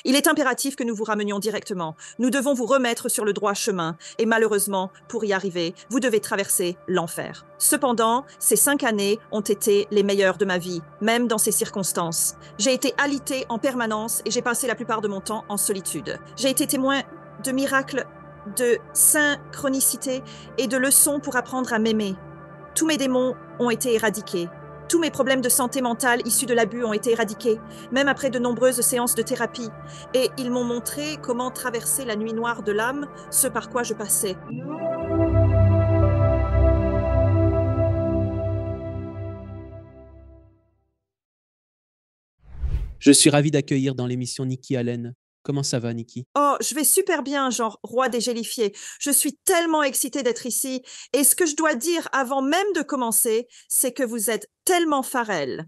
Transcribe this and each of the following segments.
Il est impératif que nous vous ramenions directement. Nous devons vous remettre sur le droit chemin. Et malheureusement, pour y arriver, vous devez traverser l'enfer. Cependant, ces 5 années ont été les meilleures de ma vie, même dans ces circonstances. J'ai été alitée en permanence et j'ai passé la plupart de mon temps en solitude. J'ai été témoin de miracles, de synchronicité et de leçons pour apprendre à m'aimer. Tous mes démons ont été éradiqués. Tous mes problèmes de santé mentale issus de l'abus ont été éradiqués, même après de nombreuses séances de thérapie. Et ils m'ont montré comment traverser la nuit noire de l'âme, ce par quoi je passais. Je suis ravi d'accueillir dans l'émission Nikki Allen. Comment ça va, Nikki? Oh, je vais super bien, genre roi des gélifiés. Je suis tellement excitée d'être ici. Et ce que je dois dire avant même de commencer, c'est que vous êtes tellement Farrell.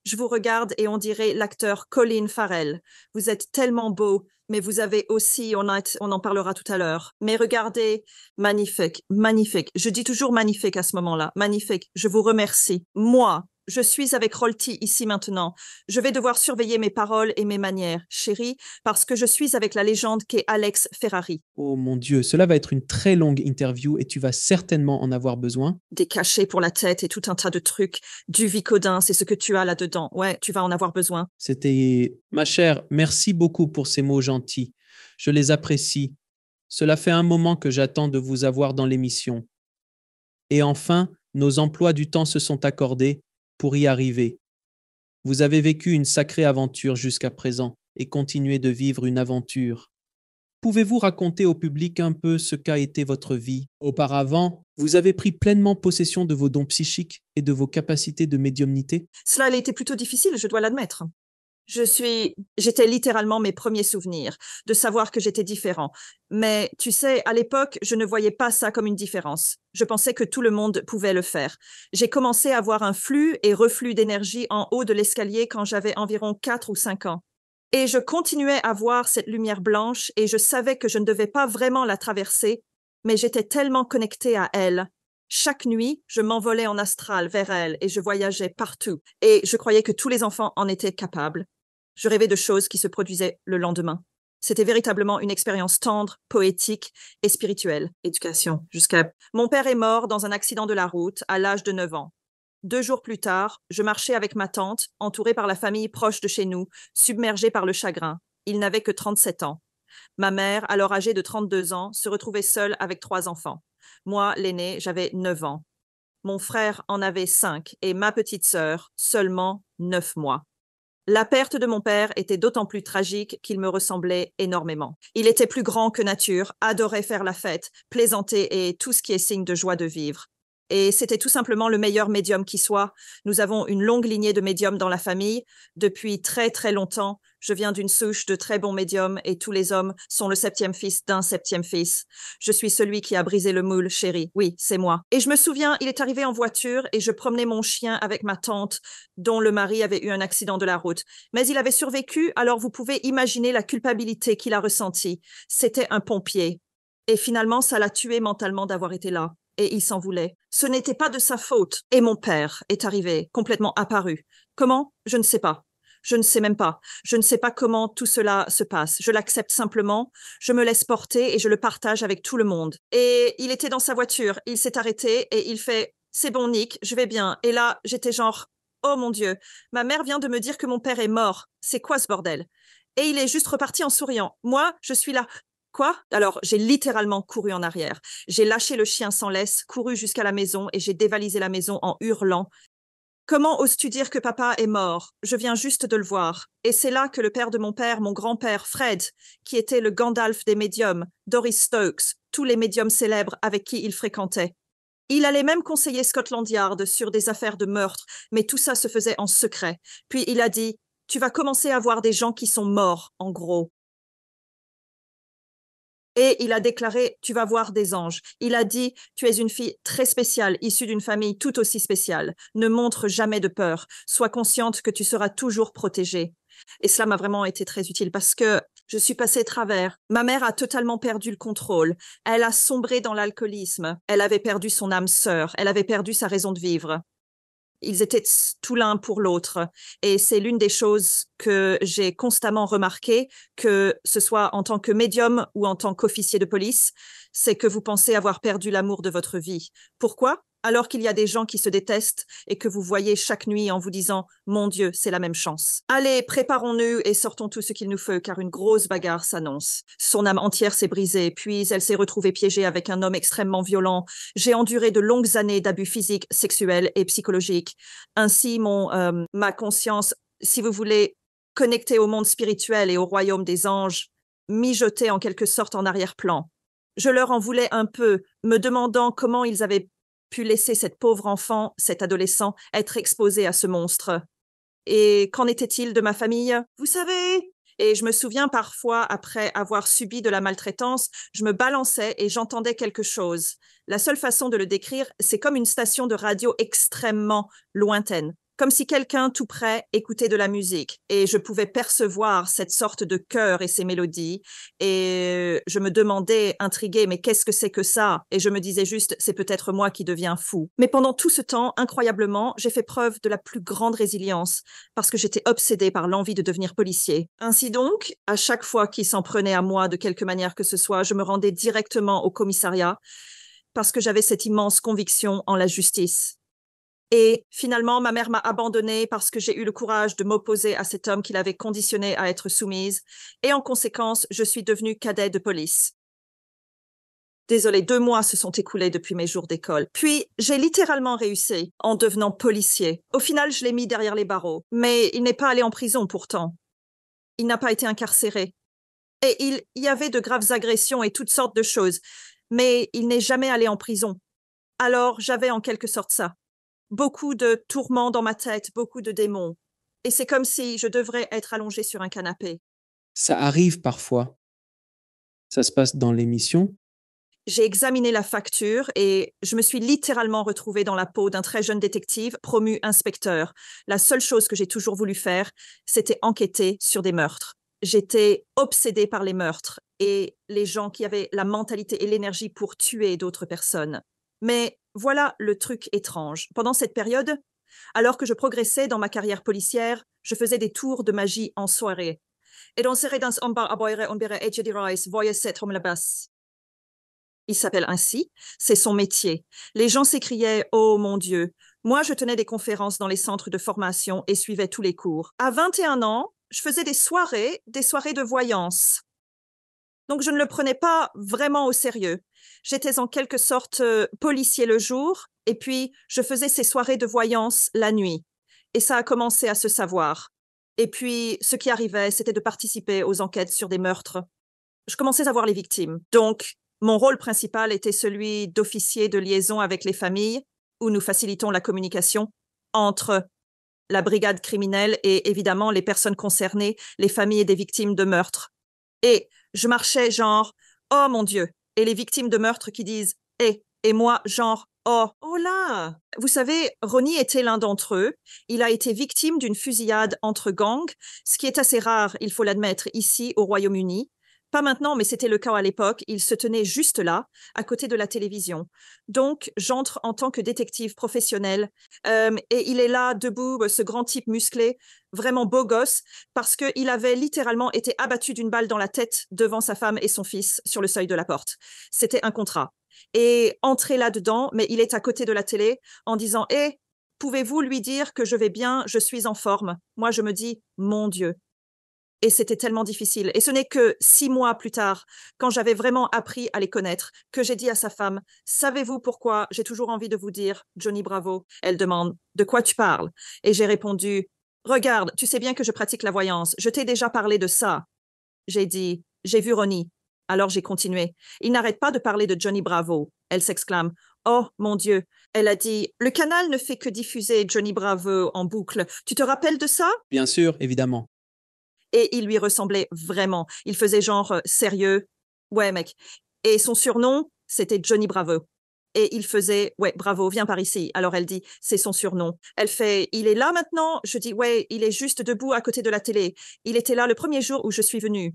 Je vous regarde et on dirait l'acteur Colin Farrell. Vous êtes tellement beau, mais vous avez aussi, on en parlera tout à l'heure. Mais regardez, magnifique, magnifique. Je dis toujours magnifique à ce moment-là. Magnifique. Je vous remercie. Moi, je suis avec Rolti ici maintenant. Je vais devoir surveiller mes paroles et mes manières, chérie, parce que je suis avec la légende qu'est Alex Ferrari. Oh mon Dieu, cela va être une très longue interview et tu vas certainement en avoir besoin. Des cachets pour la tête et tout un tas de trucs. Du Vicodin, c'est ce que tu as là-dedans. Ouais, tu vas en avoir besoin. C'était... Ma chère, merci beaucoup pour ces mots gentils. Je les apprécie. Cela fait un moment que j'attends de vous avoir dans l'émission. Et enfin, nos emplois du temps se sont accordés pour y arriver. Vous avez vécu une sacrée aventure jusqu'à présent et continuez de vivre une aventure. Pouvez-vous raconter au public un peu ce qu'a été votre vie auparavant? Vous avez pris pleinement possession de vos dons psychiques et de vos capacités de médiumnité? Cela a été plutôt difficile, je dois l'admettre. J'étais littéralement mes premiers souvenirs, de savoir que j'étais différent. Mais tu sais, à l'époque, je ne voyais pas ça comme une différence. Je pensais que tout le monde pouvait le faire. J'ai commencé à avoir un flux et reflux d'énergie en haut de l'escalier quand j'avais environ 4 ou 5 ans. Et je continuais à voir cette lumière blanche et je savais que je ne devais pas vraiment la traverser, mais j'étais tellement connectée à elle. Chaque nuit, je m'envolais en astral vers elle et je voyageais partout. Et je croyais que tous les enfants en étaient capables. Je rêvais de choses qui se produisaient le lendemain. C'était véritablement une expérience tendre, poétique et spirituelle. Éducation. Mon père est mort dans un accident de la route à l'âge de 9 ans. 2 jours plus tard, je marchais avec ma tante, entourée par la famille proche de chez nous, submergée par le chagrin. Il n'avait que 37 ans. Ma mère, alors âgée de 32 ans, se retrouvait seule avec 3 enfants. Moi, l'aîné, j'avais 9 ans. Mon frère en avait 5 et ma petite sœur seulement 9 mois. La perte de mon père était d'autant plus tragique qu'il me ressemblait énormément. Il était plus grand que nature, adorait faire la fête, plaisanter et tout ce qui est signe de joie de vivre. Et c'était tout simplement le meilleur médium qui soit. Nous avons une longue lignée de médiums dans la famille. Depuis très très longtemps, je viens d'une souche de très bons médiums et tous les hommes sont le 7e fils d'un 7e fils. Je suis celui qui a brisé le moule, chérie. Oui, c'est moi. Et je me souviens, il est arrivé en voiture et je promenais mon chien avec ma tante, dont le mari avait eu un accident de la route. Mais il avait survécu, alors vous pouvez imaginer la culpabilité qu'il a ressentie. C'était un pompier. Et finalement, ça l'a tué mentalement d'avoir été là. Et il s'en voulait. Ce n'était pas de sa faute. Et mon père est arrivé, complètement apparu. Comment? Je ne sais pas. Je ne sais même pas. Je ne sais pas comment tout cela se passe. Je l'accepte simplement, je me laisse porter et je le partage avec tout le monde. Et il était dans sa voiture, il s'est arrêté et il fait « C'est bon, Nick, je vais bien ». Et là, j'étais genre « Oh mon Dieu, ma mère vient de me dire que mon père est mort. C'est quoi ce bordel ?» Et il est juste reparti en souriant. Moi, je suis là. Quoi? Alors, j'ai littéralement couru en arrière. J'ai lâché le chien sans laisse, couru jusqu'à la maison et j'ai dévalisé la maison en hurlant. Comment oses-tu dire que papa est mort? Je viens juste de le voir. Et c'est là que le père de mon père, mon grand-père, Fred, qui était le Gandalf des médiums, Doris Stokes, tous les médiums célèbres avec qui il fréquentait. Il allait même conseiller Scotland Yard sur des affaires de meurtre, mais tout ça se faisait en secret. Puis il a dit, tu vas commencer à voir des gens qui sont morts, en gros. Et il a déclaré, tu vas voir des anges. Il a dit, tu es une fille très spéciale, issue d'une famille tout aussi spéciale. Ne montre jamais de peur. Sois consciente que tu seras toujours protégée. Et cela m'a vraiment été très utile parce que je suis passée à travers. Ma mère a totalement perdu le contrôle. Elle a sombré dans l'alcoolisme. Elle avait perdu son âme sœur. Elle avait perdu sa raison de vivre. Ils étaient tout l'un pour l'autre. Et c'est l'une des choses que j'ai constamment remarqué, que ce soit en tant que médium ou en tant qu'officier de police, c'est que vous pensez avoir perdu l'amour de votre vie. Pourquoi? Alors qu'il y a des gens qui se détestent et que vous voyez chaque nuit en vous disant « Mon Dieu, c'est la même chance ». Allez, préparons-nous et sortons tout ce qu'il nous faut, car une grosse bagarre s'annonce. Son âme entière s'est brisée, puis elle s'est retrouvée piégée avec un homme extrêmement violent. J'ai enduré de longues années d'abus physiques, sexuels et psychologiques. Ainsi, ma conscience, si vous voulez, connectée au monde spirituel et au royaume des anges, mijotait en quelque sorte en arrière-plan. Je leur en voulais un peu, me demandant comment ils avaient pu laisser cette pauvre enfant, cet adolescent, être exposé à ce monstre. Et qu'en était-il de ma famille? Vous savez? Et je me souviens parfois, après avoir subi de la maltraitance, je me balançais et j'entendais quelque chose. La seule façon de le décrire, c'est comme une station de radio extrêmement lointaine. Comme si quelqu'un tout près écoutait de la musique et je pouvais percevoir cette sorte de chœur et ces mélodies et je me demandais, intriguée, mais qu'est-ce que c'est que ça? Et je me disais juste, c'est peut-être moi qui deviens fou. Mais pendant tout ce temps, incroyablement, j'ai fait preuve de la plus grande résilience parce que j'étais obsédée par l'envie de devenir policier. Ainsi donc, à chaque fois qu'il s'en prenait à moi de quelque manière que ce soit, je me rendais directement au commissariat parce que j'avais cette immense conviction en la justice. Et finalement, ma mère m'a abandonnée parce que j'ai eu le courage de m'opposer à cet homme qui l'avait conditionnée à être soumise. Et en conséquence, je suis devenue cadet de police. Désolée, 2 mois se sont écoulés depuis mes jours d'école. Puis, j'ai littéralement réussi en devenant policier. Au final, je l'ai mis derrière les barreaux. Mais il n'est pas allé en prison pourtant. Il n'a pas été incarcéré. Et il y avait de graves agressions et toutes sortes de choses. Mais il n'est jamais allé en prison. Alors, j'avais en quelque sorte ça. Beaucoup de tourments dans ma tête, beaucoup de démons. Et c'est comme si je devrais être allongée sur un canapé. Ça arrive parfois. Ça se passe dans l'émission. J'ai examiné la facture et je me suis littéralement retrouvée dans la peau d'un très jeune détective promu inspecteur. La seule chose que j'ai toujours voulu faire, c'était enquêter sur des meurtres. J'étais obsédée par les meurtres et les gens qui avaient la mentalité et l'énergie pour tuer d'autres personnes. Mais voilà le truc étrange. Pendant cette période, alors que je progressais dans ma carrière policière, je faisais des tours de magie en soirée. Il s'appelle ainsi, c'est son métier. Les gens s'écriaient « Oh mon Dieu !» Moi, je tenais des conférences dans les centres de formation et suivais tous les cours. À 21 ans, je faisais des soirées de voyance. Donc, je ne le prenais pas vraiment au sérieux. J'étais en quelque sorte policier le jour, et puis je faisais ces soirées de voyance la nuit. Et ça a commencé à se savoir. Et puis, ce qui arrivait, c'était de participer aux enquêtes sur des meurtres. Je commençais à voir les victimes. Donc, mon rôle principal était celui d'officier de liaison avec les familles, où nous facilitons la communication entre la brigade criminelle et évidemment les personnes concernées, les familles des victimes de meurtre. Et je marchais genre « Oh mon Dieu !» et les victimes de meurtre qui disent « Eh !» et moi genre « Oh, oh là !» Vous savez, Ronnie était l'un d'entre eux. Il a été victime d'une fusillade entre gangs, ce qui est assez rare, il faut l'admettre, ici au Royaume-Uni. Pas maintenant, mais c'était le cas à l'époque. Il se tenait juste là, à côté de la télévision. Donc, j'entre en tant que détective professionnel et il est là, debout, ce grand type musclé, vraiment beau gosse, parce qu'il avait littéralement été abattu d'une balle dans la tête devant sa femme et son fils sur le seuil de la porte. C'était un contrat. Et entrer là-dedans, mais il est à côté de la télé en disant « Eh, pouvez-vous lui dire que je vais bien, je suis en forme ?» Moi, je me dis « Mon Dieu !» Et c'était tellement difficile. Et ce n'est que 6 mois plus tard, quand j'avais vraiment appris à les connaître, que j'ai dit à sa femme, « Savez-vous pourquoi j'ai toujours envie de vous dire Johnny Bravo ?» Elle demande, « De quoi tu parles ?» Et j'ai répondu, « Regarde, tu sais bien que je pratique la voyance. Je t'ai déjà parlé de ça. » J'ai dit, « J'ai vu Ronnie. » Alors j'ai continué. « Il n'arrête pas de parler de Johnny Bravo. » Elle s'exclame, « Oh, mon Dieu. » Elle a dit, « Le canal ne fait que diffuser Johnny Bravo en boucle. Tu te rappelles de ça ?» Bien sûr, évidemment. Et il lui ressemblait vraiment. Il faisait genre sérieux. Ouais, mec. Et son surnom, c'était Johnny Bravo. Et il faisait, ouais, bravo, viens par ici. Alors elle dit, c'est son surnom. Elle fait, il est là maintenant? Je dis, ouais, il est juste debout à côté de la télé. Il était là le premier jour où je suis venue.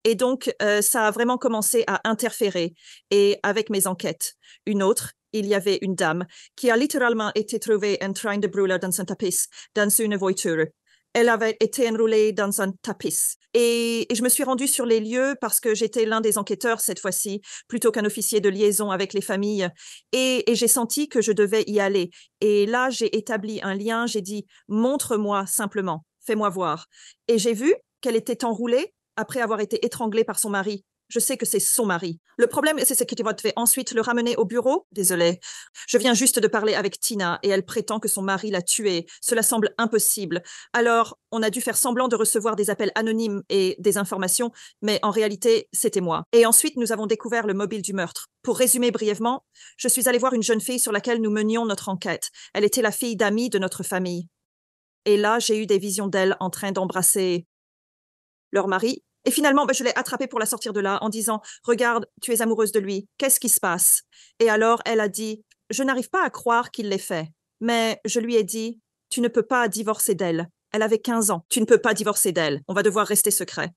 Et donc, ça a vraiment commencé à interférer et avec mes enquêtes. Une autre, il y avait une dame qui a littéralement été trouvée en train de brûler dans un tapis, dans une voiture. Elle avait été enroulée dans un tapis. Et je me suis rendue sur les lieux parce que j'étais l'un des enquêteurs cette fois-ci, plutôt qu'un officier de liaison avec les familles. Et j'ai senti que je devais y aller. Et là, j'ai établi un lien. J'ai dit, montre-moi simplement, fais-moi voir. Et j'ai vu qu'elle était enroulée après avoir été étranglée par son mari. Je sais que c'est son mari. Le problème, c'est que tu devais ensuite le ramener au bureau. Désolée. Je viens juste de parler avec Tina et elle prétend que son mari l'a tuée. Cela semble impossible. Alors, on a dû faire semblant de recevoir des appels anonymes et des informations, mais en réalité, c'était moi. Et ensuite, nous avons découvert le mobile du meurtre. Pour résumer brièvement, je suis allée voir une jeune fille sur laquelle nous menions notre enquête. Elle était la fille d'amis de notre famille. Et là, j'ai eu des visions d'elle en train d'embrasser leur mari. Et finalement, je l'ai attrapée pour la sortir de là en disant « Regarde, tu es amoureuse de lui. Qu'est-ce qui se passe ?» Et alors, elle a dit « Je n'arrive pas à croire qu'il l'ait fait. » Mais je lui ai dit « Tu ne peux pas divorcer d'elle. Elle avait 15 ans. Tu ne peux pas divorcer d'elle. On va devoir rester secret. »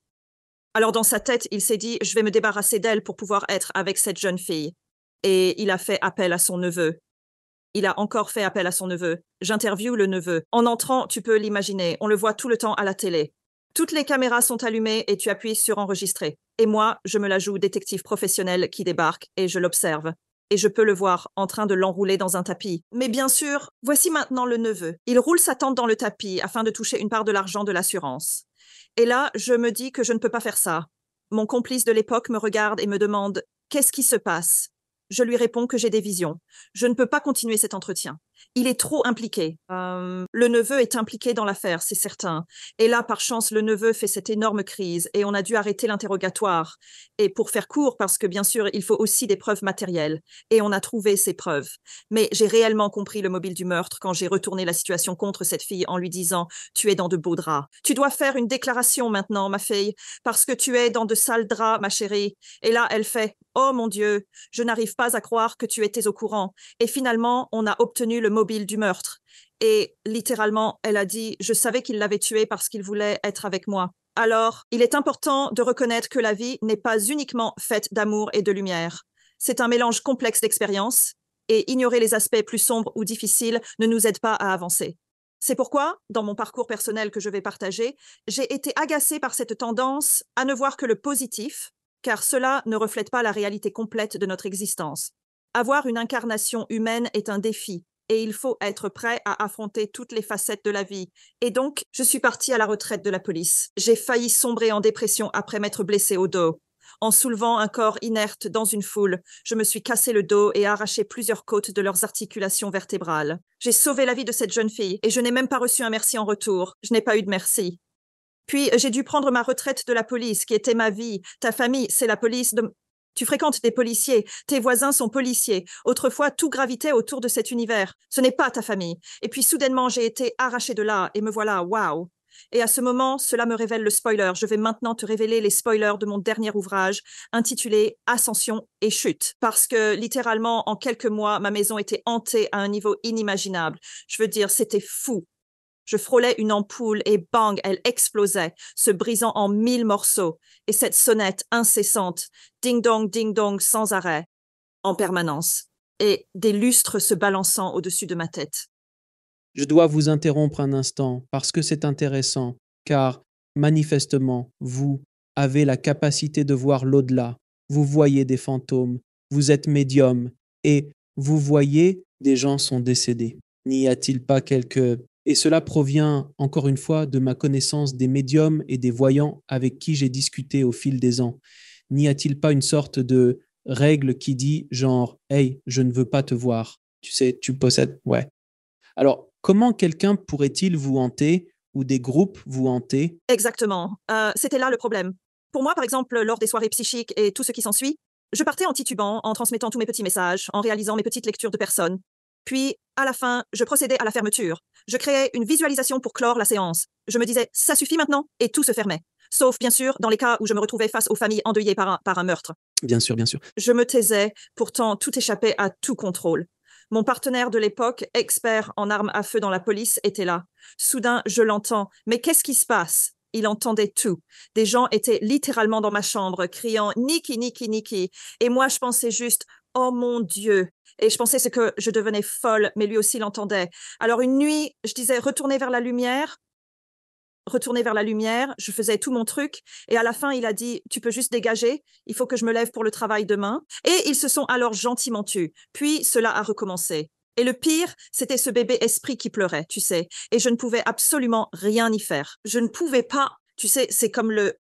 Alors, dans sa tête, il s'est dit « Je vais me débarrasser d'elle pour pouvoir être avec cette jeune fille. » Et il a fait appel à son neveu. Il a encore fait appel à son neveu. J'interviewe le neveu. En entrant, tu peux l'imaginer, on le voit tout le temps à la télé. Toutes les caméras sont allumées et tu appuies sur enregistrer. Et moi, je me la joue détective professionnel qui débarque et je l'observe. Et je peux le voir en train de l'enrouler dans un tapis. Mais bien sûr, voici maintenant le neveu. Il roule sa tente dans le tapis afin de toucher une part de l'argent de l'assurance. Et là, je me dis que je ne peux pas faire ça. Mon complice de l'époque me regarde et me demande « Qu'est-ce qui se passe ?» Je lui réponds que j'ai des visions. Je ne peux pas continuer cet entretien. Il est trop impliqué. Le neveu est impliqué dans l'affaire, c'est certain. Et là, par chance, le neveu fait cette énorme crise et on a dû arrêter l'interrogatoire. Et pour faire court, parce que bien sûr, il faut aussi des preuves matérielles. Et on a trouvé ces preuves. Mais j'ai réellement compris le mobile du meurtre quand j'ai retourné la situation contre cette fille en lui disant « Tu es dans de beaux draps. Tu dois faire une déclaration maintenant, ma fille, parce que tu es dans de sales draps, ma chérie. » Et là, elle fait « Oh mon Dieu, je n'arrive pas à croire que tu étais au courant. » Et finalement, on a obtenu le mobile du meurtre. Et littéralement, elle a dit « Je savais qu'il l'avait tué parce qu'il voulait être avec moi. » Alors, il est important de reconnaître que la vie n'est pas uniquement faite d'amour et de lumière. C'est un mélange complexe d'expériences et ignorer les aspects plus sombres ou difficiles ne nous aide pas à avancer. C'est pourquoi, dans mon parcours personnel que je vais partager, j'ai été agacée par cette tendance à ne voir que le positif, car cela ne reflète pas la réalité complète de notre existence. Avoir une incarnation humaine est un défi et il faut être prêt à affronter toutes les facettes de la vie. Et donc, je suis partie à la retraite de la police. J'ai failli sombrer en dépression après m'être blessée au dos. En soulevant un corps inerte dans une foule, je me suis cassé le dos et arraché plusieurs côtes de leurs articulations vertébrales. J'ai sauvé la vie de cette jeune fille et je n'ai même pas reçu un merci en retour. Je n'ai pas eu de merci. Puis, j'ai dû prendre ma retraite de la police, qui était ma vie. Ta famille, c'est la police de... Tu fréquentes des policiers, tes voisins sont policiers. Autrefois, tout gravitait autour de cet univers. Ce n'est pas ta famille. Et puis, soudainement, j'ai été arrachée de là, et me voilà, waouh. Et à ce moment, cela me révèle le spoiler. Je vais maintenant te révéler les spoilers de mon dernier ouvrage, intitulé Ascension et chute. Parce que, littéralement, en quelques mois, ma maison était hantée à un niveau inimaginable. Je veux dire, c'était fou. Je frôlais une ampoule et bang, elle explosait, se brisant en 1000 morceaux. Et cette sonnette incessante, ding dong, sans arrêt, en permanence. Et des lustres se balançant au-dessus de ma tête. Je dois vous interrompre un instant parce que c'est intéressant, car manifestement, vous avez la capacité de voir l'au-delà. Vous voyez des fantômes, vous êtes médium et vous voyez des gens sont décédés. N'y a-t-il pas quelques... Et cela provient, encore une fois, de ma connaissance des médiums et des voyants avec qui j'ai discuté au fil des ans. N'y a-t-il pas une sorte de règle qui dit genre « Hey, je ne veux pas te voir. Tu sais, tu possèdes... » Ouais. Alors, comment quelqu'un pourrait-il vous hanter ou des groupes vous hanter? Exactement. C'était là le problème. Pour moi, par exemple, lors des soirées psychiques et tout ce qui s'ensuit, je partais en titubant, en transmettant tous mes petits messages, en réalisant mes petites lectures de personnes. Puis, à la fin, je procédais à la fermeture. Je créais une visualisation pour clore la séance. Je me disais, ça suffit maintenant, et tout se fermait. Sauf, bien sûr, dans les cas où je me retrouvais face aux familles endeuillées par un meurtre. Bien sûr, bien sûr. Je me taisais, pourtant tout échappait à tout contrôle. Mon partenaire de l'époque, expert en armes à feu dans la police, était là. Soudain, je l'entends. Mais qu'est-ce qui se passe? Il entendait tout. Des gens étaient littéralement dans ma chambre, criant « Niki, Niki, Niki ». Et moi, je pensais juste oh mon Dieu. Et je pensais que je devenais folle, mais lui aussi l'entendait. Alors une nuit, je disais, retournez vers la lumière, je faisais tout mon truc, et à la fin, il a dit, tu peux juste dégager, il faut que je me lève pour le travail demain. Et ils se sont alors gentiment tus. Puis cela a recommencé. Et le pire, c'était ce bébé esprit qui pleurait, tu sais, et je ne pouvais absolument rien y faire. Je ne pouvais pas, tu sais, c'est comme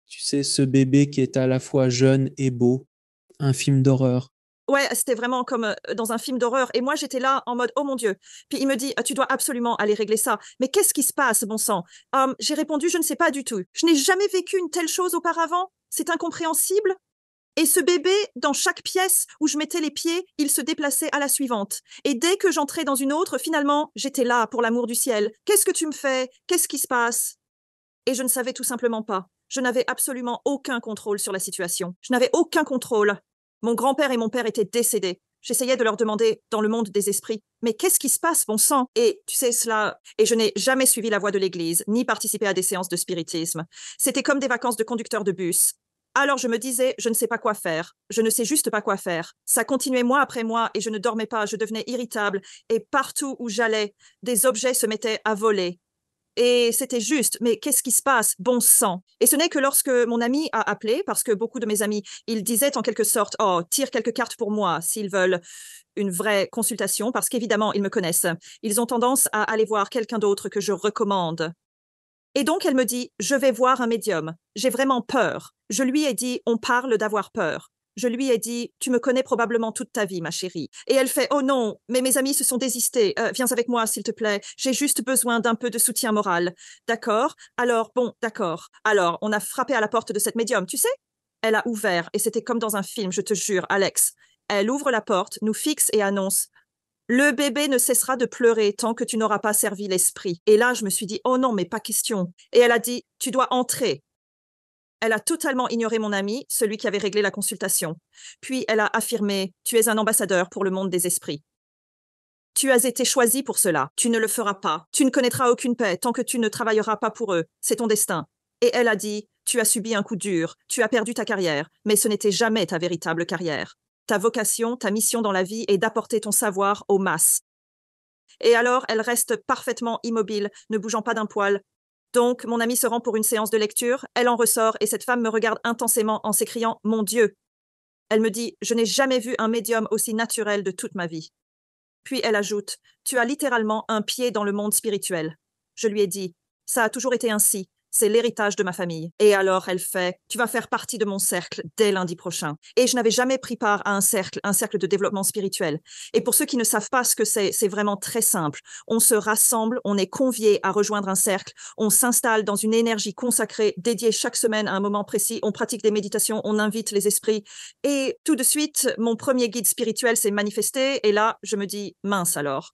Tu sais, ce bébé qui est à la fois jeune et beau, un film d'horreur. Ouais, c'était vraiment comme dans un film d'horreur. Et moi, j'étais là en mode, oh mon Dieu. Puis il me dit, tu dois absolument aller régler ça. Mais qu'est-ce qui se passe, bon sang? J'ai répondu, je ne sais pas du tout. Je n'ai jamais vécu une telle chose auparavant. C'est incompréhensible. Et ce bébé, dans chaque pièce où je mettais les pieds, il se déplaçait à la suivante. Et dès que j'entrais dans une autre, finalement, j'étais là pour l'amour du ciel. Qu'est-ce que tu me fais? Qu'est-ce qui se passe? Et je ne savais tout simplement pas. Je n'avais absolument aucun contrôle sur la situation. Je n'avais aucun contrôle. Mon grand-père et mon père étaient décédés. J'essayais de leur demander, dans le monde des esprits, mais qu'est-ce qui se passe, bon sang? Et tu sais cela, et je n'ai jamais suivi la voie de l'Église, ni participé à des séances de spiritisme. C'était comme des vacances de conducteur de bus. Alors je me disais, je ne sais pas quoi faire. Je ne sais juste pas quoi faire. Ça continuait mois après mois et je ne dormais pas, je devenais irritable. Et partout où j'allais, des objets se mettaient à voler. Et c'était juste, mais qu'est-ce qui se passe? Bon sang. Et ce n'est que lorsque mon ami a appelé, parce que beaucoup de mes amis, ils disaient en quelque sorte, oh, tire quelques cartes pour moi s'ils veulent une vraie consultation, parce qu'évidemment, ils me connaissent. Ils ont tendance à aller voir quelqu'un d'autre que je recommande. Et donc, elle me dit, je vais voir un médium. J'ai vraiment peur. Je lui ai dit, on parle d'avoir peur. Je lui ai dit, tu me connais probablement toute ta vie, ma chérie. Et elle fait, oh non, mais mes amis se sont désistés. Viens avec moi, s'il te plaît. J'ai juste besoin d'un peu de soutien moral. D'accord? Alors, bon, d'accord. Alors, on a frappé à la porte de cette médium, tu sais? Elle a ouvert, et c'était comme dans un film, je te jure, Alex. Elle ouvre la porte, nous fixe et annonce, le bébé ne cessera de pleurer tant que tu n'auras pas servi l'esprit. Et là, je me suis dit, oh non, mais pas question. Et elle a dit, tu dois entrer. Elle a totalement ignoré mon ami, celui qui avait réglé la consultation. Puis elle a affirmé, tu es un ambassadeur pour le monde des esprits. Tu as été choisi pour cela. Tu ne le feras pas. Tu ne connaîtras aucune paix tant que tu ne travailleras pas pour eux. C'est ton destin. Et elle a dit, tu as subi un coup dur. Tu as perdu ta carrière. Mais ce n'était jamais ta véritable carrière. Ta vocation, ta mission dans la vie est d'apporter ton savoir aux masses. Et alors, elle reste parfaitement immobile, ne bougeant pas d'un poil. Donc, mon amie se rend pour une séance de lecture, elle en ressort et cette femme me regarde intensément en s'écriant « Mon Dieu !» Elle me dit « Je n'ai jamais vu un médium aussi naturel de toute ma vie. » Puis elle ajoute « Tu as littéralement un pied dans le monde spirituel. » Je lui ai dit « Ça a toujours été ainsi. C'est l'héritage de ma famille. » Et alors elle fait « Tu vas faire partie de mon cercle dès lundi prochain. » Et je n'avais jamais pris part à un cercle de développement spirituel. Et pour ceux qui ne savent pas ce que c'est vraiment très simple. On se rassemble, on est convié à rejoindre un cercle, on s'installe dans une énergie consacrée, dédiée chaque semaine à un moment précis, on pratique des méditations, on invite les esprits. Et tout de suite, mon premier guide spirituel s'est manifesté. Et là, je me dis « Mince alors. »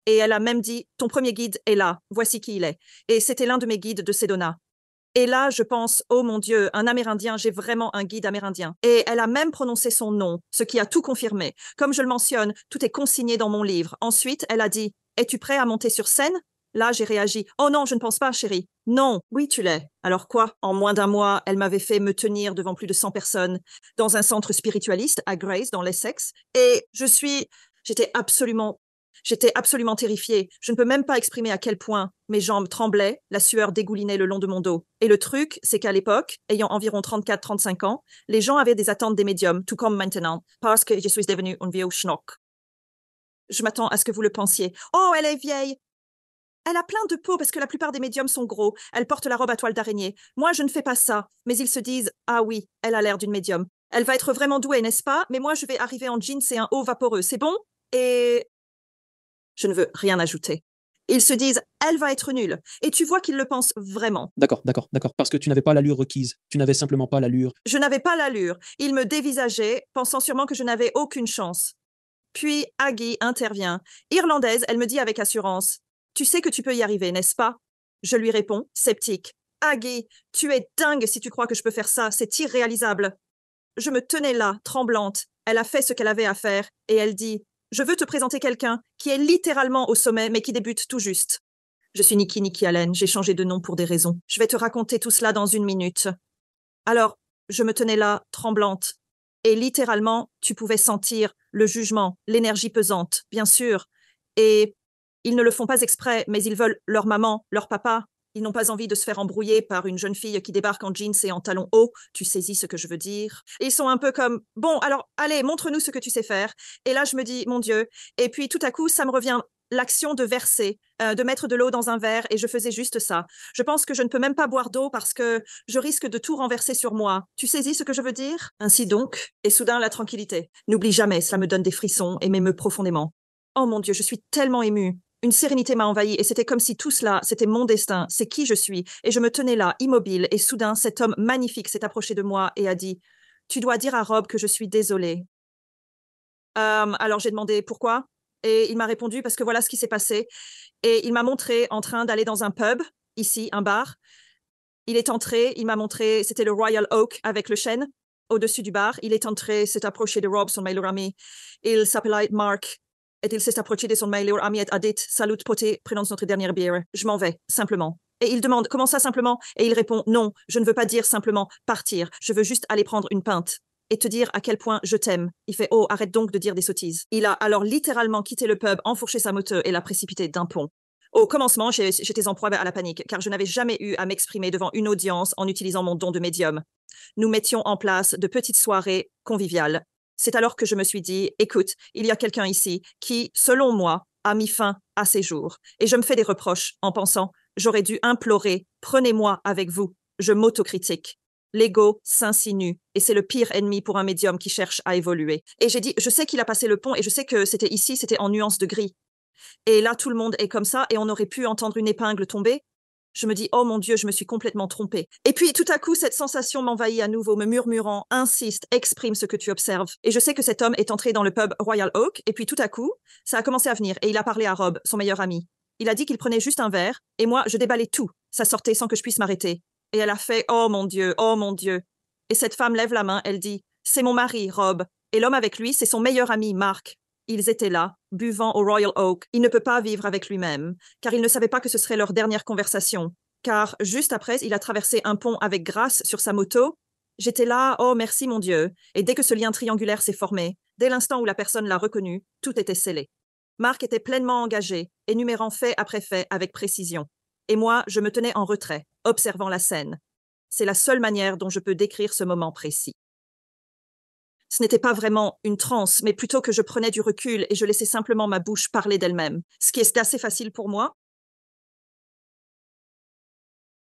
Et elle a même dit, ton premier guide est là, voici qui il est. Et c'était l'un de mes guides de Sedona. Et là, je pense, oh mon Dieu, un Amérindien, j'ai vraiment un guide amérindien. Et elle a même prononcé son nom, ce qui a tout confirmé. Comme je le mentionne, tout est consigné dans mon livre. Ensuite, elle a dit, es-tu prêt à monter sur scène? Là, j'ai réagi, oh non, je ne pense pas, chérie. Non, oui, tu l'es. Alors quoi? En moins d'un mois, elle m'avait fait me tenir devant plus de 100 personnes dans un centre spiritualiste à Grace, dans l'Essex. Et J'étais absolument terrifiée. Je ne peux même pas exprimer à quel point mes jambes tremblaient, la sueur dégoulinait le long de mon dos. Et le truc, c'est qu'à l'époque, ayant environ 34-35 ans, les gens avaient des attentes des médiums, tout comme maintenant, parce que je suis devenue un vieux schnock. Je m'attends à ce que vous le pensiez. Oh, elle est vieille. Elle a plein de peau parce que la plupart des médiums sont gros. Elle porte la robe à toile d'araignée. Moi, je ne fais pas ça. Mais ils se disent, ah oui, elle a l'air d'une médium. Elle va être vraiment douée, n'est-ce pas? Mais moi, je vais arriver en jeans et un haut vaporeux. C'est bon? Et je ne veux rien ajouter. Ils se disent, elle va être nulle. Et tu vois qu'ils le pensent vraiment. D'accord. Parce que tu n'avais pas l'allure requise. Tu n'avais simplement pas l'allure. Je n'avais pas l'allure. Ils me dévisageaient, pensant sûrement que je n'avais aucune chance. Puis Aggie intervient. Irlandaise, elle me dit avec assurance, tu sais que tu peux y arriver, n'est-ce pas? Je lui réponds, sceptique. Aggie, tu es dingue si tu crois que je peux faire ça. C'est irréalisable. Je me tenais là, tremblante. Elle a fait ce qu'elle avait à faire et elle dit, je veux te présenter quelqu'un qui est littéralement au sommet, mais qui débute tout juste. Je suis Nikki Allen, j'ai changé de nom pour des raisons. Je vais te raconter tout cela dans 1 minute. Alors, je me tenais là, tremblante. Et littéralement, tu pouvais sentir le jugement, l'énergie pesante, bien sûr. Et ils ne le font pas exprès, mais ils veulent leur maman, leur papa. Ils n'ont pas envie de se faire embrouiller par une jeune fille qui débarque en jeans et en talons hauts. Tu saisis ce que je veux dire. Et ils sont un peu comme, bon, alors, allez, montre-nous ce que tu sais faire. Et là, je me dis, mon Dieu. Et puis, tout à coup, ça me revient l'action de verser, de mettre de l'eau dans un verre, et je faisais juste ça. Je pense que je ne peux même pas boire d'eau parce que je risque de tout renverser sur moi. Tu saisis ce que je veux dire? Ainsi donc, et soudain la tranquillité. N'oublie jamais, cela me donne des frissons et m'émeut profondément. Oh mon Dieu, je suis tellement émue. Une sérénité m'a envahie et c'était comme si tout cela, c'était mon destin, c'est qui je suis. Et je me tenais là, immobile, et soudain, cet homme magnifique s'est approché de moi et a dit « Tu dois dire à Rob que je suis désolée. » Alors j'ai demandé pourquoi et il m'a répondu parce que voilà ce qui s'est passé. Et il m'a montré en train d'aller dans un pub, ici, un bar. Il est entré, il m'a montré, c'était le Royal Oak avec le chêne au-dessus du bar. Il est entré, s'est approché de Rob, son meilleur ami. Il s'appelait Mark. Et il s'est approché de son meilleur ami et a dit « Salut poté, prenons notre dernière bière. Je m'en vais, simplement. » Et il demande « Comment ça, simplement ?» Et il répond « Non, je ne veux pas dire simplement partir. Je veux juste aller prendre une pinte. » Et te dire à quel point je t'aime. Il fait « Oh, arrête donc de dire des sottises. » Il a alors littéralement quitté le pub, enfourché sa moto et l'a précipité d'un pont. Au commencement, j'étais en proie à la panique, car je n'avais jamais eu à m'exprimer devant une audience en utilisant mon don de médium. Nous mettions en place de petites soirées conviviales. C'est alors que je me suis dit, écoute, il y a quelqu'un ici qui, selon moi, a mis fin à ses jours. Et je me fais des reproches en pensant, j'aurais dû implorer, prenez-moi avec vous. Je m'autocritique. L'ego s'insinue et c'est le pire ennemi pour un médium qui cherche à évoluer. Et j'ai dit, je sais qu'il a passé le pont et je sais que c'était ici, c'était en nuance de gris. Et là, tout le monde est comme ça et on aurait pu entendre une épingle tomber. Je me dis, oh mon Dieu, je me suis complètement trompée. Et puis, tout à coup, cette sensation m'envahit à nouveau, me murmurant, insiste, exprime ce que tu observes. Et je sais que cet homme est entré dans le pub Royal Oak, et puis tout à coup, ça a commencé à venir, et il a parlé à Rob, son meilleur ami. Il a dit qu'il prenait juste un verre, et moi, je déballais tout. Ça sortait sans que je puisse m'arrêter. Et elle a fait, oh mon Dieu, oh mon Dieu. Et cette femme lève la main, elle dit, c'est mon mari, Rob. Et l'homme avec lui, c'est son meilleur ami, Mark. Ils étaient là, buvant au Royal Oak. Il ne peut pas vivre avec lui-même, car il ne savait pas que ce serait leur dernière conversation. Car juste après, il a traversé un pont avec grâce sur sa moto. J'étais là, oh merci mon Dieu. Et dès que ce lien triangulaire s'est formé, dès l'instant où la personne l'a reconnu, tout était scellé. Marc était pleinement engagé, énumérant fait après fait avec précision. Et moi, je me tenais en retrait, observant la scène. C'est la seule manière dont je peux décrire ce moment précis. Ce n'était pas vraiment une transe, mais plutôt que je prenais du recul et je laissais simplement ma bouche parler d'elle-même, ce qui est assez facile pour moi.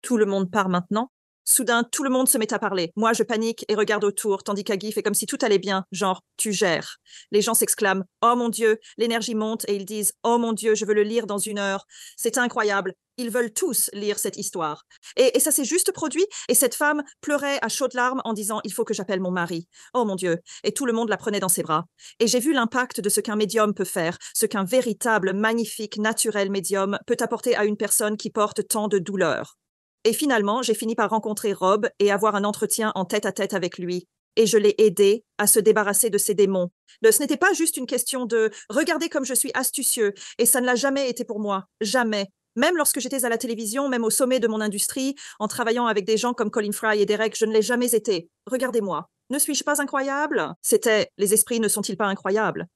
Tout le monde part maintenant. Soudain, tout le monde se met à parler. Moi, je panique et regarde autour, tandis qu'Agui fait comme si tout allait bien, genre « tu gères ». Les gens s'exclament « oh mon Dieu », l'énergie monte et ils disent « oh mon Dieu, je veux le lire dans 1 heure ». C'est incroyable. Ils veulent tous lire cette histoire. Et ça s'est juste produit, et cette femme pleurait à chaudes larmes en disant « il faut que j'appelle mon mari ». Oh mon Dieu. Et tout le monde la prenait dans ses bras. Et j'ai vu l'impact de ce qu'un médium peut faire, ce qu'un véritable, magnifique, naturel médium peut apporter à une personne qui porte tant de douleur. Et finalement, j'ai fini par rencontrer Rob et avoir un entretien en tête-à-tête avec lui. Et je l'ai aidé à se débarrasser de ses démons. Ce n'était pas juste une question de « regardez comme je suis astucieux », et ça ne l'a jamais été pour moi, jamais. Même lorsque j'étais à la télévision, même au sommet de mon industrie, en travaillant avec des gens comme Colin Fry et Derek, je ne l'ai jamais été. Regardez-moi. Ne suis-je pas incroyable? C'était « les esprits ne sont-ils pas incroyables ?»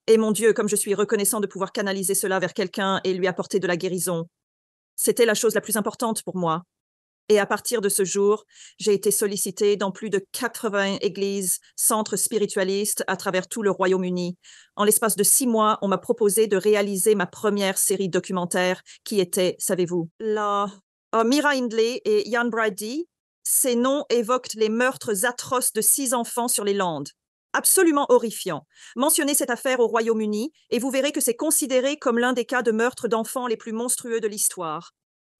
Et mon Dieu, comme je suis reconnaissant de pouvoir canaliser cela vers quelqu'un et lui apporter de la guérison. C'était la chose la plus importante pour moi. Et à partir de ce jour, j'ai été sollicitée dans plus de 80 églises, centres spiritualistes à travers tout le Royaume-Uni. En l'espace de 6 mois, on m'a proposé de réaliser ma première série documentaire qui était, savez-vous, Mira Hindley et Ian Brady. Ces noms évoquent les meurtres atroces de 6 enfants sur les Landes. Absolument horrifiant. Mentionnez cette affaire au Royaume-Uni et vous verrez que c'est considéré comme l'un des cas de meurtre d'enfants les plus monstrueux de l'histoire.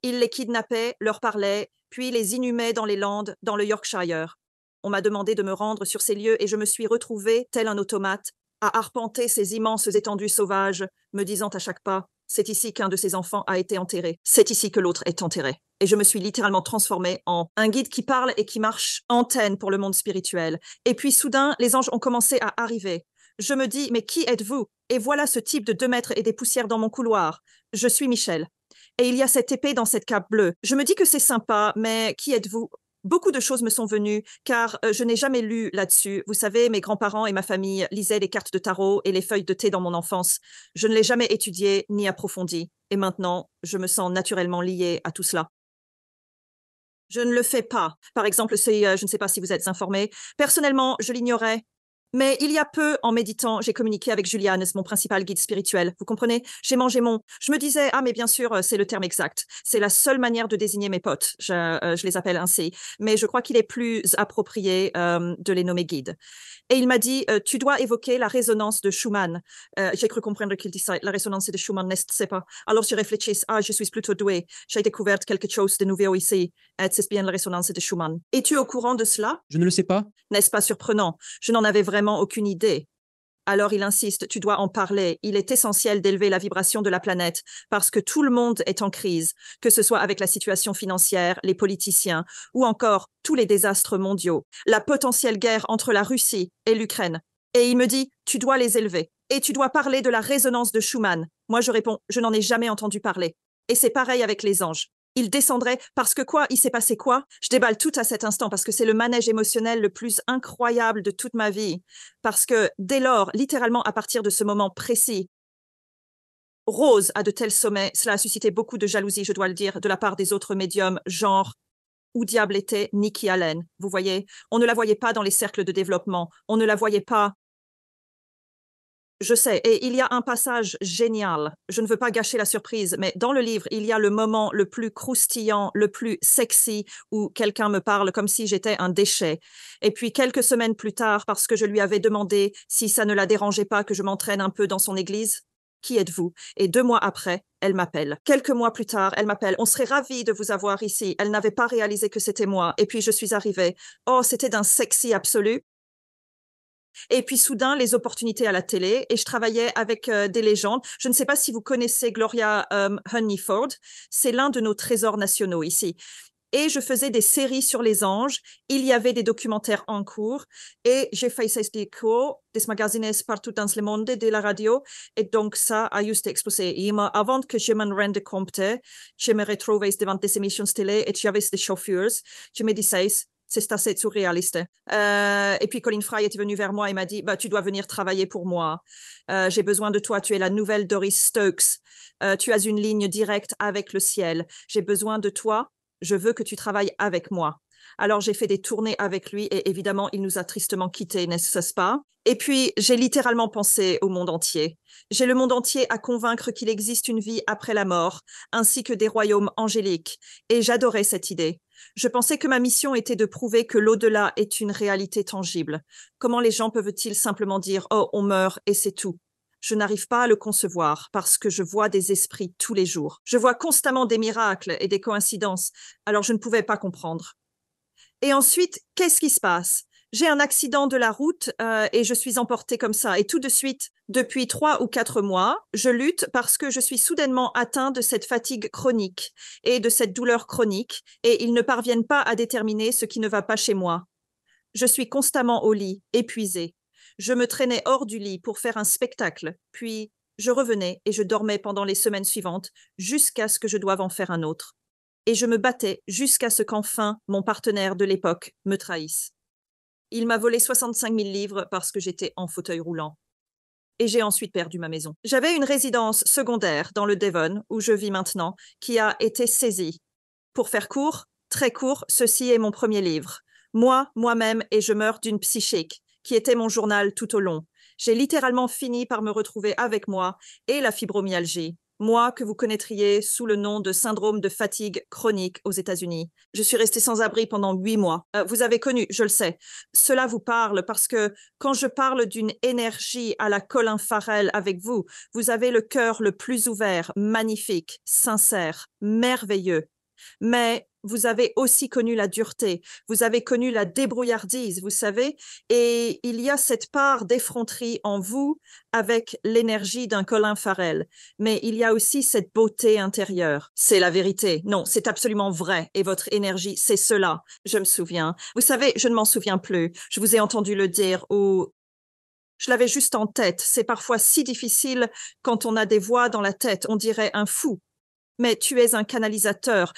Ils les kidnappaient, leur parlaient, puis les inhumaient dans les Landes, dans le Yorkshire. On m'a demandé de me rendre sur ces lieux et je me suis retrouvée, tel un automate, à arpenter ces immenses étendues sauvages, me disant à chaque pas « c'est ici qu'un de ces enfants a été enterré, c'est ici que l'autre est enterré ». Et je me suis littéralement transformée en un guide qui parle et qui marche antenne pour le monde spirituel. Et puis soudain, les anges ont commencé à arriver. Je me dis « mais qui êtes-vous » Et voilà ce type de 2 mètres et des poussières dans mon couloir. Je suis Michel. Et il y a cette épée dans cette cape bleue. Je me dis que c'est sympa, mais qui êtes-vous? Beaucoup de choses me sont venues, car je n'ai jamais lu là-dessus. Vous savez, mes grands-parents et ma famille lisaient les cartes de tarot et les feuilles de thé dans mon enfance. Je ne l'ai jamais étudié ni approfondi. Et maintenant, je me sens naturellement liée à tout cela. Je ne le fais pas. Par exemple, je ne sais pas si vous êtes informé. Personnellement, je l'ignorais. Mais il y a peu, en méditant, j'ai communiqué avec Julian, mon principal guide spirituel. Vous comprenez? J'ai mangé mon... Je me disais, ah, mais bien sûr, c'est le terme exact. C'est la seule manière de désigner mes potes. Je les appelle ainsi. Mais je crois qu'il est plus approprié de les nommer guides. Et il m'a dit, tu dois évoquer la résonance de Schumann. J'ai cru comprendre qu'il dit ça, la résonance de Schumann, n'est-ce pas? Alors je réfléchis, ah, je suis plutôt douée. J'ai découvert quelque chose de nouveau ici. C'est bien la résonance de Schumann. Es-tu au courant de cela? Je ne le sais pas. N'est-ce pas surprenant? Je n'en avais vraiment aucune idée. Alors il insiste, tu dois en parler. Il est essentiel d'élever la vibration de la planète parce que tout le monde est en crise, que ce soit avec la situation financière, les politiciens ou encore tous les désastres mondiaux, la potentielle guerre entre la Russie et l'Ukraine. Et il me dit, tu dois les élever et tu dois parler de la résonance de Schumann. Moi je réponds, je n'en ai jamais entendu parler. Et c'est pareil avec les anges. Il descendrait parce que quoi? Il s'est passé quoi? Je déballe tout à cet instant parce que c'est le manège émotionnel le plus incroyable de toute ma vie. Parce que dès lors, littéralement à partir de ce moment précis, Rose a de tels sommets, cela a suscité beaucoup de jalousie, je dois le dire, de la part des autres médiums, genre où diable était Nikki Allen. Vous voyez, on ne la voyait pas dans les cercles de développement, on ne la voyait pas. Je sais, et il y a un passage génial. Je ne veux pas gâcher la surprise, mais dans le livre, il y a le moment le plus croustillant, le plus sexy, où quelqu'un me parle comme si j'étais un déchet. Et puis, quelques semaines plus tard, parce que je lui avais demandé si ça ne la dérangeait pas que je m'entraîne un peu dans son église, qui êtes-vous? Et 2 mois après, elle m'appelle. Quelques mois plus tard, elle m'appelle. On serait ravis de vous avoir ici. Elle n'avait pas réalisé que c'était moi. Et puis, je suis arrivée. Oh, c'était d'un sexy absolu. Et puis soudain, les opportunités à la télé, et je travaillais avec des légendes. Je ne sais pas si vous connaissez Gloria Hunniford, c'est l'un de nos trésors nationaux ici. Et je faisais des séries sur les anges, il y avait des documentaires en cours, et j'ai fait des échos, des magazines partout dans le monde, de la radio, et donc ça a juste explosé. Et avant que je m'en rende compte, je me retrouvais devant des émissions télé, et j'avais des chauffeurs, je me disais, c'est assez surréaliste. Et puis Colin Fry était venu vers moi et m'a dit, bah, tu dois venir travailler pour moi. J'ai besoin de toi. Tu es la nouvelle Doris Stokes. Tu as une ligne directe avec le ciel. J'ai besoin de toi. Je veux que tu travailles avec moi. Alors j'ai fait des tournées avec lui et évidemment, il nous a tristement quittés, n'est-ce pas? Et puis, j'ai littéralement pensé au monde entier. J'ai le monde entier à convaincre qu'il existe une vie après la mort, ainsi que des royaumes angéliques. Et j'adorais cette idée. Je pensais que ma mission était de prouver que l'au-delà est une réalité tangible. Comment les gens peuvent-ils simplement dire « Oh, on meurt et c'est tout ». Je n'arrive pas à le concevoir parce que je vois des esprits tous les jours. Je vois constamment des miracles et des coïncidences, alors je ne pouvais pas comprendre. Et ensuite, qu'est-ce qui se passe? J'ai un accident de la route et je suis emportée comme ça. Et tout de suite, depuis 3 ou 4 mois, je lutte parce que je suis soudainement atteint de cette fatigue chronique et de cette douleur chronique et ils ne parviennent pas à déterminer ce qui ne va pas chez moi. Je suis constamment au lit, épuisée. Je me traînais hors du lit pour faire un spectacle, puis je revenais et je dormais pendant les semaines suivantes jusqu'à ce que je doive en faire un autre. Et je me battais jusqu'à ce qu'enfin mon partenaire de l'époque me trahisse. Il m'a volé 65 000 livres parce que j'étais en fauteuil roulant. Et j'ai ensuite perdu ma maison. J'avais une résidence secondaire dans le Devon, où je vis maintenant, qui a été saisie. Pour faire court, très court, ceci est mon premier livre. Moi, moi-même, et je meurs d'une psychique, qui était mon journal tout au long. J'ai littéralement fini par me retrouver avec moi et la fibromyalgie. Moi, que vous connaîtriez sous le nom de syndrome de fatigue chronique aux États-Unis. Je suis restée sans abri pendant 8 mois. Vous avez connu, je le sais. Cela vous parle parce que quand je parle d'une énergie à la Colin Farrell avec vous, vous avez le cœur le plus ouvert, magnifique, sincère, merveilleux. Mais vous avez aussi connu la dureté, vous avez connu la débrouillardise, vous savez, et il y a cette part d'effronterie en vous avec l'énergie d'un Colin Farrell. Mais il y a aussi cette beauté intérieure. C'est la vérité. Non, c'est absolument vrai. Et votre énergie, c'est cela. Je me souviens. Vous savez, je ne m'en souviens plus. Je vous ai entendu le dire ou je l'avais juste en tête. C'est parfois si difficile quand on a des voix dans la tête. On dirait un fou. Mais tu es un canalisateur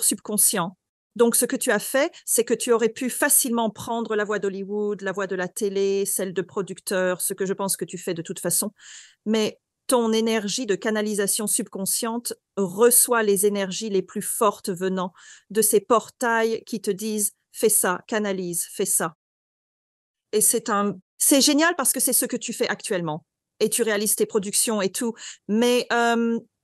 subconscient. Donc, ce que tu as fait, c'est que tu aurais pu facilement prendre la voie d'Hollywood, la voie de la télé, celle de producteur, ce que je pense que tu fais de toute façon. Mais ton énergie de canalisation subconsciente reçoit les énergies les plus fortes venant de ces portails qui te disent « fais ça, canalise, fais ça ». Et c'est génial parce que c'est ce que tu fais actuellement. Et tu réalises tes productions et tout. Mais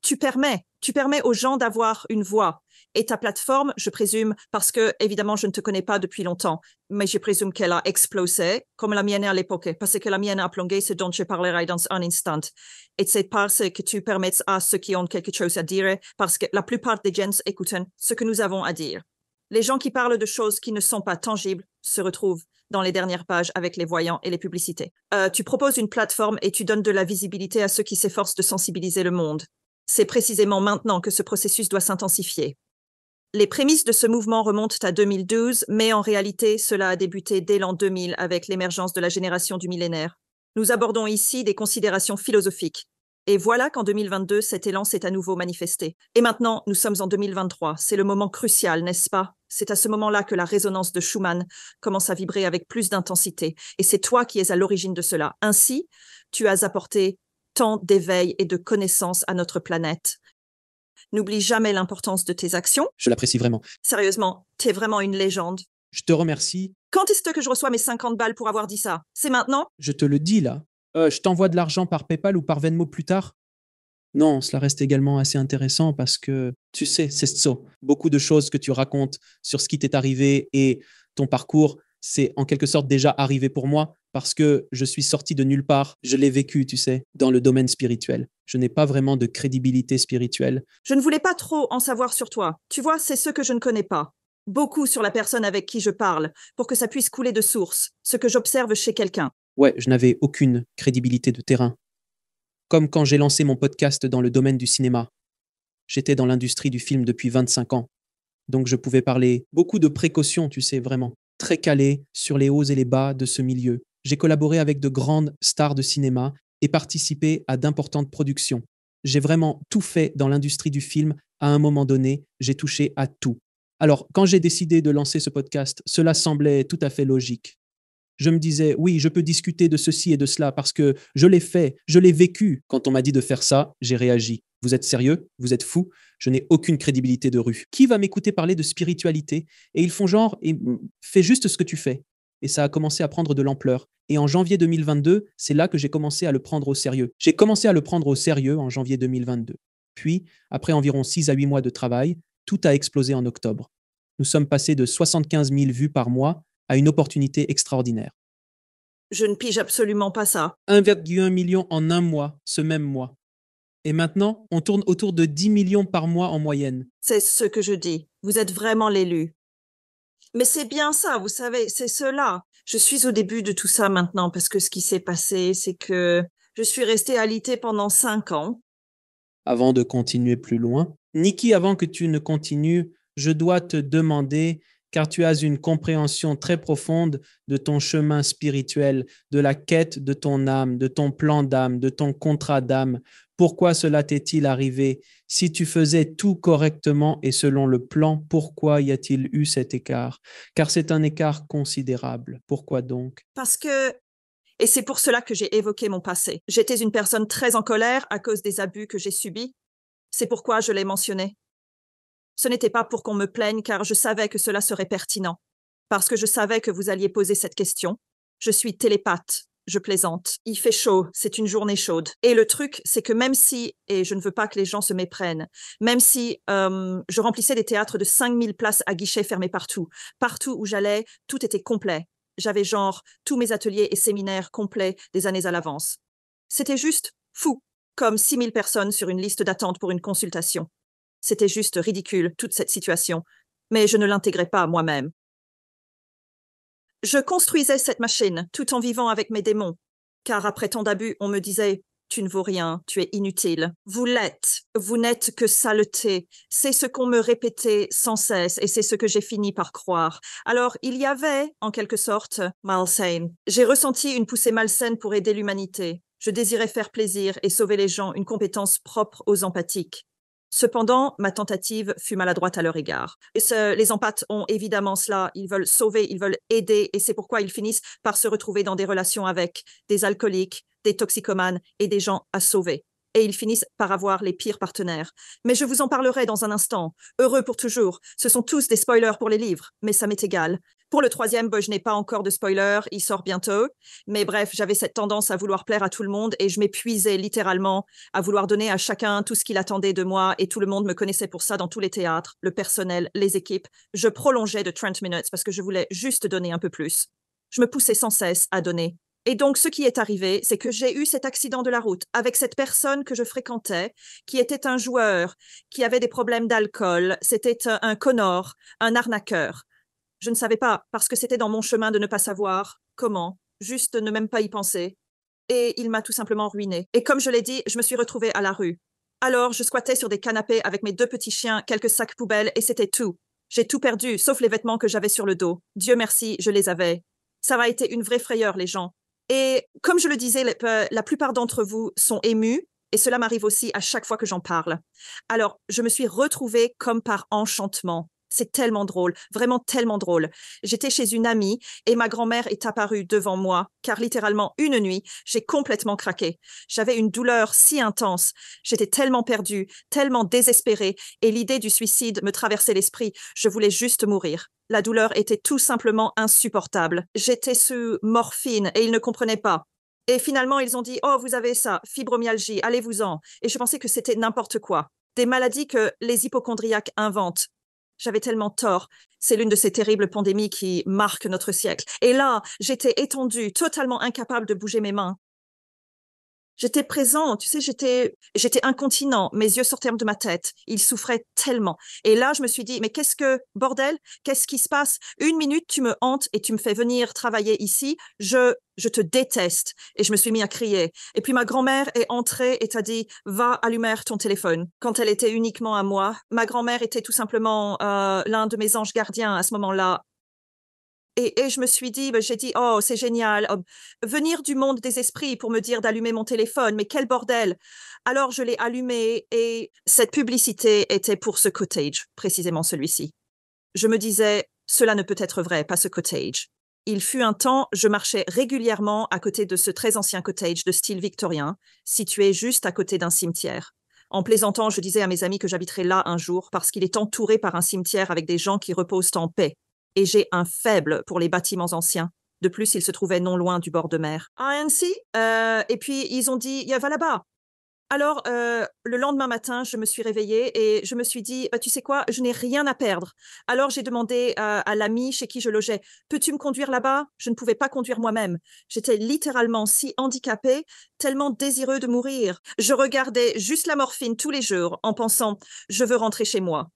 tu permets aux gens d'avoir une voix. Et ta plateforme, je présume, parce que évidemment, je ne te connais pas depuis longtemps, mais je présume qu'elle a explosé, comme la mienne à l'époque, parce que la mienne a plongé, ce dont je parlerai dans un instant. Et c'est parce que tu permets à ceux qui ont quelque chose à dire, parce que la plupart des gens écoutent ce que nous avons à dire. Les gens qui parlent de choses qui ne sont pas tangibles se retrouvent dans les dernières pages avec les voyants et les publicités. Tu proposes une plateforme et tu donnes de la visibilité à ceux qui s'efforcent de sensibiliser le monde. C'est précisément maintenant que ce processus doit s'intensifier. Les prémices de ce mouvement remontent à 2012, mais en réalité, cela a débuté dès l'an 2000 avec l'émergence de la génération du millénaire. Nous abordons ici des considérations philosophiques. Et voilà qu'en 2022, cet élan s'est à nouveau manifesté. Et maintenant, nous sommes en 2023. C'est le moment crucial, n'est-ce pas? C'est à ce moment-là que la résonance de Schumann commence à vibrer avec plus d'intensité. Et c'est toi qui es à l'origine de cela. Ainsi, tu as apporté tant d'éveil et de connaissances à notre planète. N'oublie jamais l'importance de tes actions. Je l'apprécie vraiment. Sérieusement, t'es vraiment une légende. Je te remercie. Quand est-ce que je reçois mes 50 balles pour avoir dit ça? C'est maintenant? Je te le dis là. Je t'envoie de l'argent par PayPal ou par Venmo plus tard? Non, cela reste également assez intéressant parce que, tu sais, c'est ça. Beaucoup de choses que tu racontes sur ce qui t'est arrivé et ton parcours, c'est en quelque sorte déjà arrivé pour moi parce que je suis sorti de nulle part. Je l'ai vécu, tu sais, dans le domaine spirituel. Je n'ai pas vraiment de crédibilité spirituelle. Je ne voulais pas trop en savoir sur toi. Tu vois, c'est ce que je ne connais pas. Beaucoup sur la personne avec qui je parle, pour que ça puisse couler de source, ce que j'observe chez quelqu'un. Ouais, je n'avais aucune crédibilité de terrain. Comme quand j'ai lancé mon podcast dans le domaine du cinéma. J'étais dans l'industrie du film depuis 25 ans. Donc je pouvais parler beaucoup de précautions, tu sais, vraiment. Très calé sur les hauts et les bas de ce milieu. J'ai collaboré avec de grandes stars de cinéma et participé à d'importantes productions. J'ai vraiment tout fait dans l'industrie du film. À un moment donné, j'ai touché à tout. Alors, quand j'ai décidé de lancer ce podcast, cela semblait tout à fait logique. Je me disais, oui, je peux discuter de ceci et de cela parce que je l'ai fait, je l'ai vécu. Quand on m'a dit de faire ça, j'ai réagi. Vous êtes sérieux? Vous êtes fou? Je n'ai aucune crédibilité de rue. Qui va m'écouter parler de spiritualité? Et ils font genre, fais juste ce que tu fais. Et ça a commencé à prendre de l'ampleur. Et en janvier 2022, c'est là que j'ai commencé à le prendre au sérieux. J'ai commencé à le prendre au sérieux en janvier 2022. Puis, après environ 6 à 8 mois de travail, tout a explosé en octobre. Nous sommes passés de 75 000 vues par mois à une opportunité extraordinaire. Je ne pige absolument pas ça. 1,1 million en un mois, ce même mois. Et maintenant, on tourne autour de 10 millions par mois en moyenne. C'est ce que je dis. Vous êtes vraiment l'élu. Mais c'est bien ça, vous savez, c'est cela. Je suis au début de tout ça maintenant parce que ce qui s'est passé, c'est que je suis restée alitée pendant 5 ans. Avant de continuer plus loin, Nikki, avant que tu ne continues, je dois te demander, car tu as une compréhension très profonde de ton chemin spirituel, de la quête de ton âme, de ton plan d'âme, de ton contrat d'âme. Pourquoi cela t'est-il arrivé? Si tu faisais tout correctement et selon le plan, pourquoi y a-t-il eu cet écart? Car c'est un écart considérable. Pourquoi donc? Parce que, et c'est pour cela que j'ai évoqué mon passé. J'étais une personne très en colère à cause des abus que j'ai subis. C'est pourquoi je l'ai mentionné. Ce n'était pas pour qu'on me plaigne, car je savais que cela serait pertinent. Parce que je savais que vous alliez poser cette question. Je suis télépathe. Je plaisante. Il fait chaud, c'est une journée chaude. Et le truc, c'est que même si, et je ne veux pas que les gens se méprennent, même si je remplissais des théâtres de 5000 places à guichets fermés partout où j'allais, tout était complet. J'avais genre tous mes ateliers et séminaires complets des années à l'avance. C'était juste fou, comme 6000 personnes sur une liste d'attente pour une consultation. C'était juste ridicule, toute cette situation. Mais je ne l'intégrais pas moi-même. Je construisais cette machine tout en vivant avec mes démons, car après tant d'abus, on me disait « Tu ne vaux rien, tu es inutile. Vous l'êtes, vous n'êtes que saleté. » C'est ce qu'on me répétait sans cesse et c'est ce que j'ai fini par croire. Alors, il y avait, en quelque sorte, malsain. J'ai ressenti une poussée malsaine pour aider l'humanité. Je désirais faire plaisir et sauver les gens, une compétence propre aux empathiques. Cependant, ma tentative fut maladroite à leur égard. Les empathes ont évidemment cela, ils veulent sauver, ils veulent aider, et c'est pourquoi ils finissent par se retrouver dans des relations avec des alcooliques, des toxicomanes et des gens à sauver. Et ils finissent par avoir les pires partenaires. Mais je vous en parlerai dans un instant. Heureux pour toujours. Ce sont tous des spoilers pour les livres, mais ça m'est égal. Pour le troisième, je n'ai pas encore de spoiler, il sort bientôt. Mais bref, j'avais cette tendance à vouloir plaire à tout le monde et je m'épuisais littéralement à vouloir donner à chacun tout ce qu'il attendait de moi et tout le monde me connaissait pour ça dans tous les théâtres, le personnel, les équipes. Je prolongeais de 30 minutes parce que je voulais juste donner un peu plus. Je me poussais sans cesse à donner. Et donc, ce qui est arrivé, c'est que j'ai eu cet accident de la route avec cette personne que je fréquentais, qui était un joueur, qui avait des problèmes d'alcool. C'était un connard, un arnaqueur. Je ne savais pas, parce que c'était dans mon chemin de ne pas savoir comment, juste ne même pas y penser. Et il m'a tout simplement ruinée. Et comme je l'ai dit, je me suis retrouvée à la rue. Alors, je squattais sur des canapés avec mes 2 petits chiens, quelques sacs poubelles, et c'était tout. J'ai tout perdu, sauf les vêtements que j'avais sur le dos. Dieu merci, je les avais. Ça a été une vraie frayeur, les gens. Et comme je le disais, la plupart d'entre vous sont émus, et cela m'arrive aussi à chaque fois que j'en parle. Alors, je me suis retrouvée comme par enchantement. C'est tellement drôle, vraiment tellement drôle. J'étais chez une amie et ma grand-mère est apparue devant moi, car littéralement une nuit, j'ai complètement craqué. J'avais une douleur si intense, j'étais tellement perdue, tellement désespérée, et l'idée du suicide me traversait l'esprit. Je voulais juste mourir. La douleur était tout simplement insupportable. J'étais sous morphine et ils ne comprenaient pas. Et finalement, ils ont dit « Oh, vous avez ça, fibromyalgie, allez-vous-en ». Et je pensais que c'était n'importe quoi. Des maladies que les hypochondriaques inventent. J'avais tellement tort. C'est l'une de ces terribles pandémies qui marquent notre siècle. Et là, j'étais étendue, totalement incapable de bouger mes mains. J'étais présent, tu sais, j'étais incontinent, mes yeux sortaient de ma tête, ils souffraient tellement. Et là, je me suis dit, mais bordel, qu'est-ce qui se passe? Une minute, tu me hantes et tu me fais venir travailler ici, je te déteste. Et je me suis mis à crier. Et puis ma grand-mère est entrée et t'a dit, va allumer ton téléphone. Quand elle était uniquement à moi, ma grand-mère était tout simplement l'un de mes anges gardiens à ce moment-là. Et je me suis dit, j'ai dit, oh, c'est génial, venir du monde des esprits pour me dire d'allumer mon téléphone, mais quel bordel. Alors je l'ai allumé et cette publicité était pour ce cottage, précisément celui-ci. Je me disais, cela ne peut être vrai, pas ce cottage. Il fut un temps, je marchais régulièrement à côté de ce très ancien cottage de style victorien, situé juste à côté d'un cimetière. En plaisantant, je disais à mes amis que j'habiterais là un jour parce qu'il est entouré par un cimetière avec des gens qui reposent en paix. Et j'ai un faible pour les bâtiments anciens. De plus, il se trouvait non loin du bord de mer. Ah, ainsi et puis, ils ont dit, va là-bas. Alors, le lendemain matin, je me suis réveillée et je me suis dit, tu sais quoi, je n'ai rien à perdre. Alors, j'ai demandé à l'ami chez qui je logeais, peux-tu me conduire là-bas? Je ne pouvais pas conduire moi-même. J'étais littéralement si handicapée, tellement désireux de mourir. Je regardais juste la morphine tous les jours en pensant, je veux rentrer chez moi.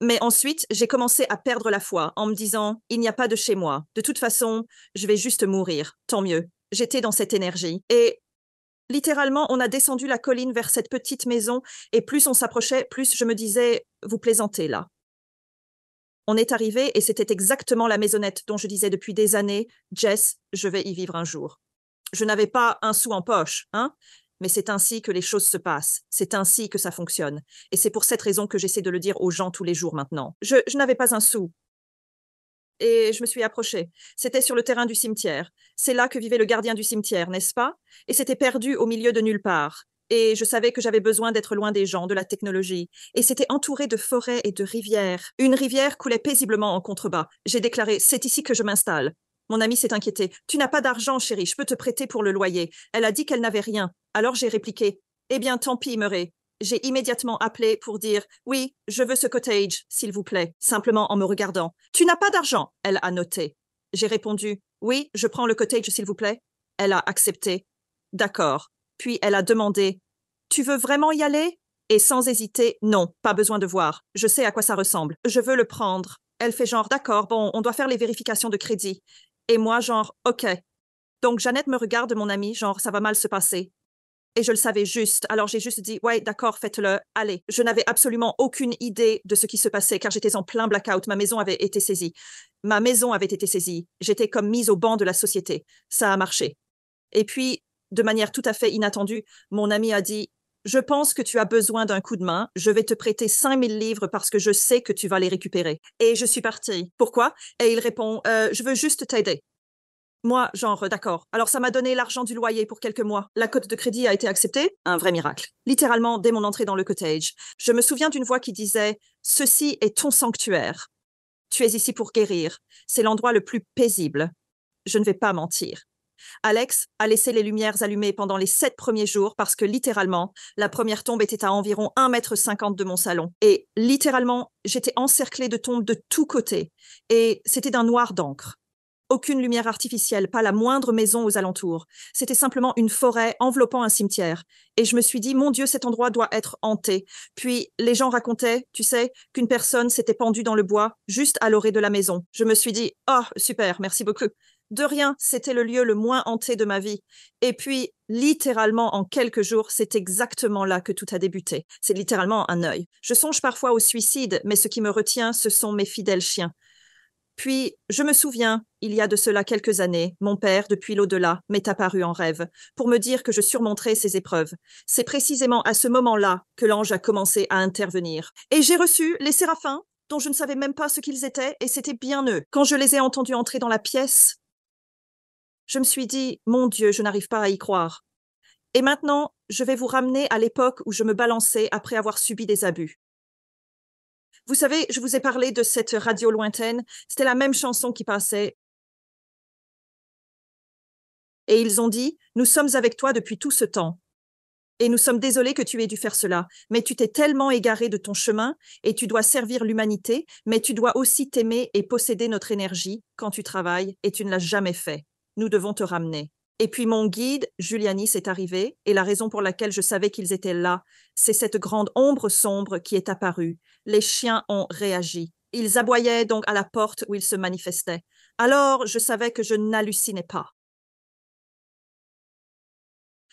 Mais ensuite, j'ai commencé à perdre la foi en me disant, il n'y a pas de chez moi. De toute façon, je vais juste mourir. Tant mieux. J'étais dans cette énergie. Et littéralement, on a descendu la colline vers cette petite maison et plus on s'approchait, plus je me disais, vous plaisantez là. On est arrivé et c'était exactement la maisonnette dont je disais depuis des années, Jess, je vais y vivre un jour. Je n'avais pas un sou en poche, hein? Mais c'est ainsi que les choses se passent. C'est ainsi que ça fonctionne. Et c'est pour cette raison que j'essaie de le dire aux gens tous les jours maintenant. Je n'avais pas un sou. Et je me suis approchée. C'était sur le terrain du cimetière. C'est là que vivait le gardien du cimetière, n'est-ce pas? Et c'était perdu au milieu de nulle part. Et je savais que j'avais besoin d'être loin des gens, de la technologie. Et c'était entouré de forêts et de rivières. Une rivière coulait paisiblement en contrebas. J'ai déclaré, c'est ici que je m'installe. Mon amie s'est inquiétée. Tu n'as pas d'argent, chérie, je peux te prêter pour le loyer. Elle a dit qu'elle n'avait rien. Alors j'ai répliqué. Eh bien, tant pis, Murray. J'ai immédiatement appelé pour dire « Oui, je veux ce cottage, s'il vous plaît », simplement en me regardant. « Tu n'as pas d'argent ?» Elle a noté. J'ai répondu « Oui, je prends le cottage, s'il vous plaît ». Elle a accepté. « D'accord. » Puis elle a demandé « Tu veux vraiment y aller ?» Et sans hésiter, « Non, pas besoin de voir. Je sais à quoi ça ressemble. Je veux le prendre. » Elle fait genre « D'accord, bon, on doit faire les vérifications de crédit. » Et moi genre « Ok. » Donc Jeannette me regarde, mon amie, genre « Ça va mal se passer. » Et je le savais juste. Alors j'ai juste dit, ouais, d'accord, faites-le, allez. Je n'avais absolument aucune idée de ce qui se passait car j'étais en plein blackout. Ma maison avait été saisie. Ma maison avait été saisie. J'étais comme mise au banc de la société. Ça a marché. Et puis, de manière tout à fait inattendue, mon ami a dit, je pense que tu as besoin d'un coup de main. Je vais te prêter 5000 livres parce que je sais que tu vas les récupérer. Et je suis partie. Pourquoi? Et il répond, je veux juste t'aider. Moi, genre, d'accord. Alors, ça m'a donné l'argent du loyer pour quelques mois. La cote de crédit a été acceptée. Un vrai miracle. Littéralement, dès mon entrée dans le cottage. Je me souviens d'une voix qui disait, ceci est ton sanctuaire. Tu es ici pour guérir. C'est l'endroit le plus paisible. Je ne vais pas mentir. Alex a laissé les lumières allumées pendant les 7 premiers jours parce que littéralement, la première tombe était à environ 1,50 m de mon salon. Et littéralement, j'étais encerclée de tombes de tous côtés. Et c'était d'un noir d'encre. Aucune lumière artificielle, pas la moindre maison aux alentours. C'était simplement une forêt enveloppant un cimetière. Et je me suis dit, mon Dieu, cet endroit doit être hanté. Puis les gens racontaient, tu sais, qu'une personne s'était pendue dans le bois, juste à l'orée de la maison. Je me suis dit, oh, super, merci beaucoup. De rien, c'était le lieu le moins hanté de ma vie. Et puis, littéralement, en quelques jours, c'est exactement là que tout a débuté. C'est littéralement un œil. Je songe parfois au suicide, mais ce qui me retient, ce sont mes fidèles chiens. Puis, je me souviens, il y a de cela quelques années, mon père, depuis l'au-delà, m'est apparu en rêve, pour me dire que je surmonterais ces épreuves. C'est précisément à ce moment-là que l'ange a commencé à intervenir. Et j'ai reçu les séraphins, dont je ne savais même pas ce qu'ils étaient, et c'était bien eux. Quand je les ai entendus entrer dans la pièce, je me suis dit, mon Dieu, je n'arrive pas à y croire. Et maintenant, je vais vous ramener à l'époque où je me balançais après avoir subi des abus. Vous savez, je vous ai parlé de cette radio lointaine. C'était la même chanson qui passait. Et ils ont dit, nous sommes avec toi depuis tout ce temps. Et nous sommes désolés que tu aies dû faire cela. Mais tu t'es tellement égaré de ton chemin et tu dois servir l'humanité, mais tu dois aussi t'aimer et posséder notre énergie quand tu travailles et tu ne l'as jamais fait. Nous devons te ramener. Et puis mon guide, Julianis, est arrivé, et la raison pour laquelle je savais qu'ils étaient là, c'est cette grande ombre sombre qui est apparue. Les chiens ont réagi. Ils aboyaient donc à la porte où ils se manifestaient. Alors, je savais que je n'hallucinais pas.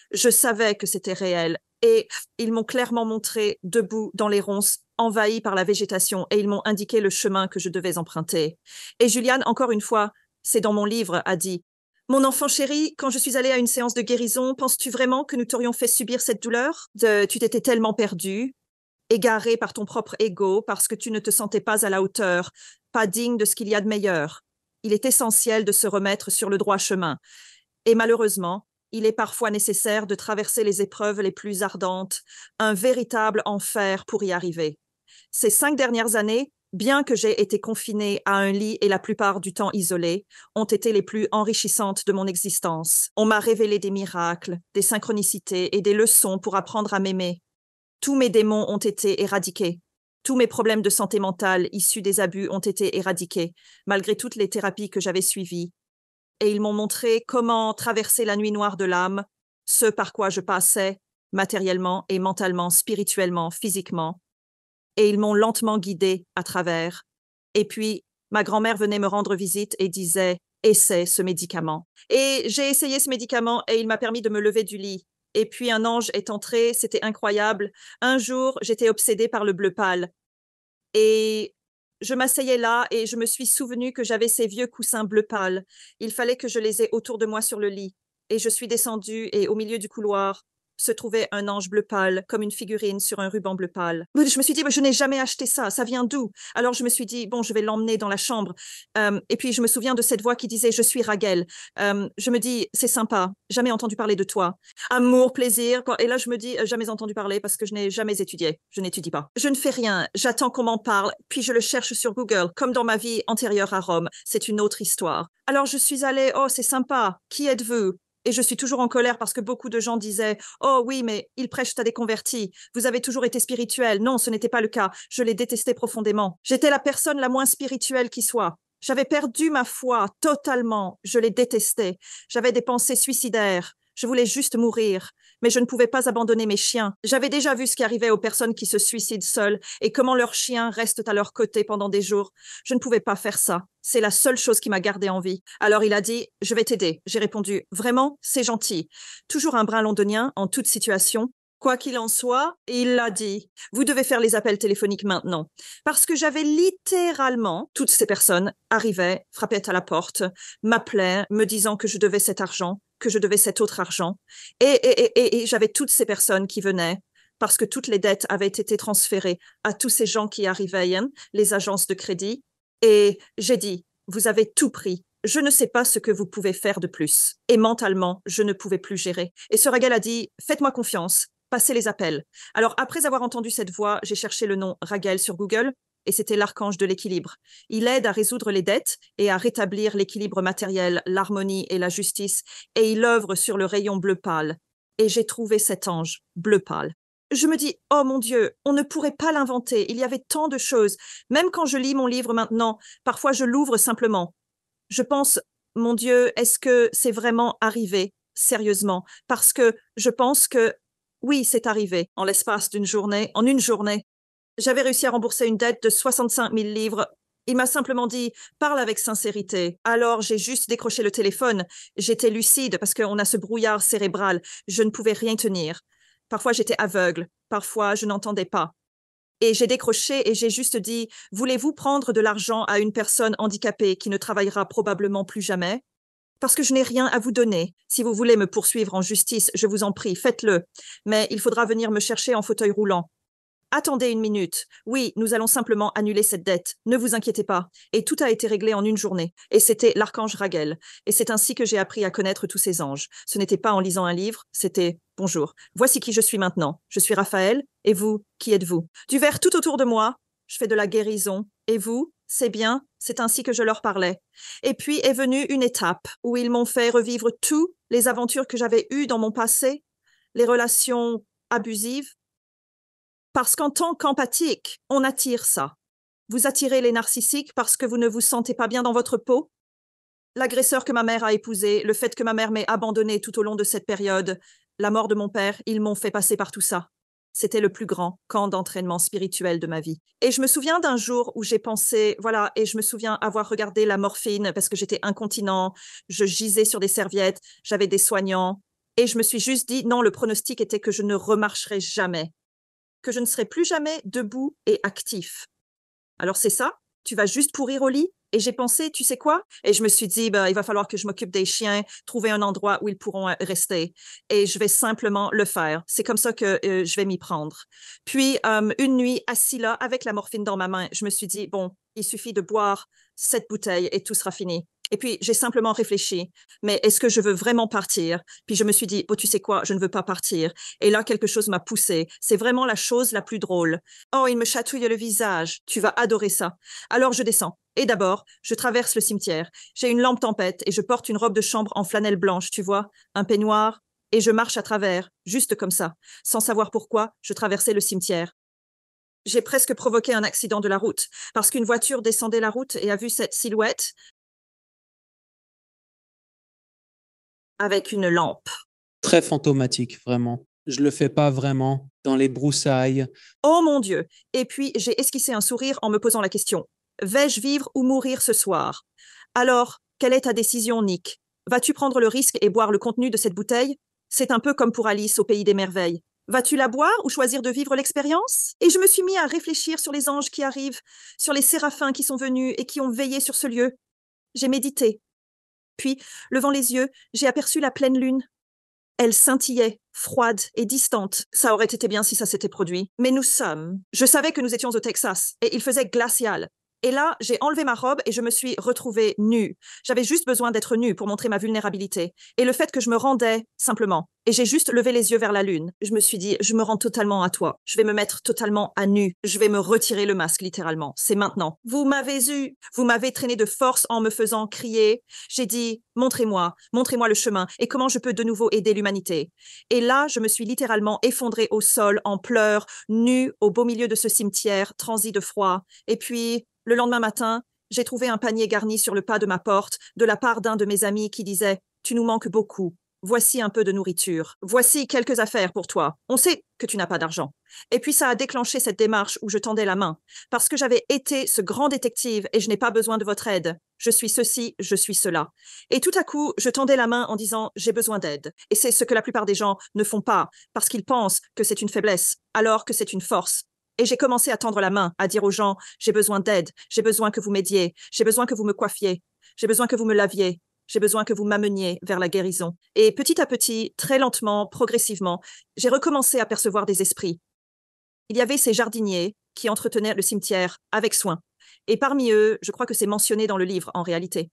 Je savais que c'était réel, et ils m'ont clairement montré, debout dans les ronces, envahis par la végétation, et ils m'ont indiqué le chemin que je devais emprunter. Et Juliane, encore une fois, c'est dans mon livre, a dit, mon enfant chéri, quand je suis allée à une séance de guérison, penses-tu vraiment que nous t'aurions fait subir cette douleur? Tu t'étais tellement perdu, égaré par ton propre ego, parce que tu ne te sentais pas à la hauteur, pas digne de ce qu'il y a de meilleur. Il est essentiel de se remettre sur le droit chemin. Et malheureusement, il est parfois nécessaire de traverser les épreuves les plus ardentes, un véritable enfer pour y arriver. Ces 5 dernières années, bien que j'ai été confinée à un lit et la plupart du temps isolée, ont été les plus enrichissantes de mon existence. On m'a révélé des miracles, des synchronicités et des leçons pour apprendre à m'aimer. Tous mes démons ont été éradiqués. Tous mes problèmes de santé mentale issus des abus ont été éradiqués, malgré toutes les thérapies que j'avais suivies. Et ils m'ont montré comment traverser la nuit noire de l'âme, ce par quoi je passais, matériellement et mentalement, spirituellement, physiquement. Et ils m'ont lentement guidée à travers. Et puis, ma grand-mère venait me rendre visite et disait « Essaie ce médicament ». Et j'ai essayé ce médicament et il m'a permis de me lever du lit. Et puis un ange est entré, c'était incroyable. Un jour, j'étais obsédée par le bleu pâle. Et je m'asseyais là et je me suis souvenu que j'avais ces vieux coussins bleu pâle. Il fallait que je les ai autour de moi sur le lit. Et je suis descendue et au milieu du couloir se trouvait un ange bleu pâle, comme une figurine sur un ruban bleu pâle. Je me suis dit, je n'ai jamais acheté ça, ça vient d'où? Alors je me suis dit, bon, je vais l'emmener dans la chambre. Et puis je me souviens de cette voix qui disait, je suis Raguel. Je me dis, c'est sympa, jamais entendu parler de toi. Amour, plaisir. Et là, je me dis, jamais entendu parler parce que je n'ai jamais étudié. Je n'étudie pas. Je ne fais rien, j'attends qu'on m'en parle, puis je le cherche sur Google, comme dans ma vie antérieure à Rome. C'est une autre histoire. Alors je suis allée, oh, c'est sympa, qui êtes-vous? Et je suis toujours en colère parce que beaucoup de gens disaient « Oh oui, mais il prêche à des convertis. Vous avez toujours été spirituel. » Non, ce n'était pas le cas. Je les détestais profondément. J'étais la personne la moins spirituelle qui soit. J'avais perdu ma foi totalement. Je les détestais. J'avais des pensées suicidaires. Je voulais juste mourir, mais je ne pouvais pas abandonner mes chiens. J'avais déjà vu ce qui arrivait aux personnes qui se suicident seules et comment leurs chiens restent à leur côté pendant des jours. Je ne pouvais pas faire ça. C'est la seule chose qui m'a gardée en vie. Alors il a dit « Je vais t'aider ». J'ai répondu « Vraiment, c'est gentil ». Toujours un brin londonien en toute situation. Quoi qu'il en soit, il l'a dit, vous devez faire les appels téléphoniques maintenant. Parce que j'avais littéralement, toutes ces personnes arrivaient, frappaient à la porte, m'appelaient, me disant que je devais cet argent, que je devais cet autre argent. Et j'avais toutes ces personnes qui venaient parce que toutes les dettes avaient été transférées à tous ces gens qui arrivaient, les agences de crédit. Et j'ai dit, vous avez tout pris. Je ne sais pas ce que vous pouvez faire de plus. Et mentalement, je ne pouvais plus gérer. Et ce Raguel a dit, faites-moi confiance, passez les appels. Alors, après avoir entendu cette voix, j'ai cherché le nom Raguel sur Google et c'était l'archange de l'équilibre. Il aide à résoudre les dettes et à rétablir l'équilibre matériel, l'harmonie et la justice, et il œuvre sur le rayon bleu pâle. Et j'ai trouvé cet ange bleu pâle. Je me dis, oh mon Dieu, on ne pourrait pas l'inventer, il y avait tant de choses. Même quand je lis mon livre maintenant, parfois je l'ouvre simplement. Je pense, mon Dieu, est-ce que c'est vraiment arrivé, sérieusement? Parce que je pense que, oui, c'est arrivé, en l'espace d'une journée, en une journée. J'avais réussi à rembourser une dette de 65 000 livres. Il m'a simplement dit, parle avec sincérité. Alors j'ai juste décroché le téléphone. J'étais lucide parce qu'on a ce brouillard cérébral. Je ne pouvais rien tenir. Parfois j'étais aveugle, parfois je n'entendais pas. Et j'ai décroché et j'ai juste dit, voulez-vous prendre de l'argent à une personne handicapée qui ne travaillera probablement plus jamais? Parce que je n'ai rien à vous donner. Si vous voulez me poursuivre en justice, je vous en prie, faites-le. Mais il faudra venir me chercher en fauteuil roulant. Attendez une minute. Oui, nous allons simplement annuler cette dette. Ne vous inquiétez pas. Et tout a été réglé en une journée. Et c'était l'archange Raguel. Et c'est ainsi que j'ai appris à connaître tous ces anges. Ce n'était pas en lisant un livre, c'était « Bonjour, voici qui je suis maintenant. Je suis Raphaël. Et vous, qui êtes-vous » Du verre tout autour de moi, je fais de la guérison. Et vous, c'est bien, c'est ainsi que je leur parlais. Et puis est venue une étape où ils m'ont fait revivre toutes les aventures que j'avais eues dans mon passé, les relations abusives, parce qu'en tant qu'empathique, on attire ça. Vous attirez les narcissiques parce que vous ne vous sentez pas bien dans votre peau. L'agresseur que ma mère a épousé, le fait que ma mère m'ait abandonné tout au long de cette période, la mort de mon père, ils m'ont fait passer par tout ça. C'était le plus grand camp d'entraînement spirituel de ma vie. Et je me souviens d'un jour où j'ai pensé, voilà, et je me souviens avoir regardé la morphine parce que j'étais incontinent, je gisais sur des serviettes, j'avais des soignants, et je me suis juste dit, non, le pronostic était que je ne remarcherais jamais, que je ne serai plus jamais debout et actif. Alors c'est ça, tu vas juste pourrir au lit. Et j'ai pensé, tu sais quoi? Et je me suis dit, il va falloir que je m'occupe des chiens, trouver un endroit où ils pourront rester. Et je vais simplement le faire. C'est comme ça que je vais m'y prendre. Puis, une nuit, assis là, avec la morphine dans ma main, je me suis dit, bon, il suffit de boire cette bouteille et tout sera fini. Et puis, j'ai simplement réfléchi, mais est-ce que je veux vraiment partir? Puis je me suis dit, tu sais quoi, je ne veux pas partir. Et là, quelque chose m'a poussé. C'est vraiment la chose la plus drôle. Oh, il me chatouille le visage. Tu vas adorer ça. Alors, je descends. Et d'abord, je traverse le cimetière. J'ai une lampe tempête et je porte une robe de chambre en flanelle blanche, tu vois, un peignoir, et je marche à travers, juste comme ça. Sans savoir pourquoi, je traversais le cimetière. J'ai presque provoqué un accident de la route, parce qu'une voiture descendait la route et a vu cette silhouette avec une lampe. Très fantomatique, vraiment. Je le fais pas vraiment dans les broussailles. Oh mon Dieu! Et puis, j'ai esquissé un sourire en me posant la question. Vais-je vivre ou mourir ce soir? Alors, quelle est ta décision, Nick? Vas-tu prendre le risque et boire le contenu de cette bouteille? C'est un peu comme pour Alice au Pays des Merveilles. Vas-tu la boire ou choisir de vivre l'expérience? Et je me suis mis à réfléchir sur les anges qui arrivent, sur les séraphins qui sont venus et qui ont veillé sur ce lieu. J'ai médité. Puis, levant les yeux, j'ai aperçu la pleine lune. Elle scintillait, froide et distante. Ça aurait été bien si ça s'était produit. Mais nous sommes. Je savais que nous étions au Texas et il faisait glacial. Et là, j'ai enlevé ma robe et je me suis retrouvée nue. J'avais juste besoin d'être nue pour montrer ma vulnérabilité. Et le fait que je me rendais, simplement. Et j'ai juste levé les yeux vers la lune. Je me suis dit, je me rends totalement à toi. Je vais me mettre totalement à nu. Je vais me retirer le masque, littéralement. C'est maintenant. Vous m'avez eu. Vous m'avez traîné de force en me faisant crier. J'ai dit, montrez-moi le chemin et comment je peux de nouveau aider l'humanité. Et là, je me suis littéralement effondrée au sol en pleurs, nue au beau milieu de ce cimetière, transi de froid. Et puis, le lendemain matin, j'ai trouvé un panier garni sur le pas de ma porte de la part d'un de mes amis qui disait « Tu nous manques beaucoup. Voici un peu de nourriture. Voici quelques affaires pour toi. On sait que tu n'as pas d'argent. » Et puis ça a déclenché cette démarche où je tendais la main. Parce que j'avais été ce grand détective et je n'ai pas besoin de votre aide. Je suis ceci, je suis cela. Et tout à coup, je tendais la main en disant « J'ai besoin d'aide. » Et c'est ce que la plupart des gens ne font pas parce qu'ils pensent que c'est une faiblesse alors que c'est une force. Et j'ai commencé à tendre la main, à dire aux gens « J'ai besoin d'aide, j'ai besoin que vous m'aidiez, j'ai besoin que vous me coiffiez, j'ai besoin que vous me laviez, j'ai besoin que vous m'ameniez vers la guérison. » Et petit à petit, très lentement, progressivement, j'ai recommencé à percevoir des esprits. Il y avait ces jardiniers qui entretenaient le cimetière avec soin. Et parmi eux, je crois que c'est mentionné dans le livre en réalité.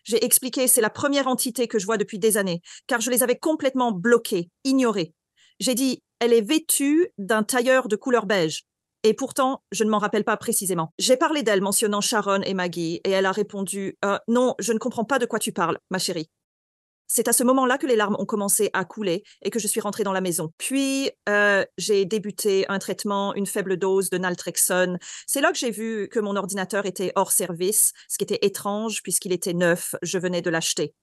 J'ai expliqué, c'est la première entité que je vois depuis des années, car je les avais complètement bloqués, ignorés. J'ai dit, elle est vêtue d'un tailleur de couleur beige. Et pourtant, je ne m'en rappelle pas précisément. J'ai parlé d'elle mentionnant Sharon et Maggie, et elle a répondu, non, je ne comprends pas de quoi tu parles, ma chérie. C'est à ce moment-là que les larmes ont commencé à couler et que je suis rentrée dans la maison. Puis, j'ai débuté un traitement, une faible dose de naltrexone. C'est là que j'ai vu que mon ordinateur était hors service, ce qui était étrange puisqu'il était neuf, je venais de l'acheter.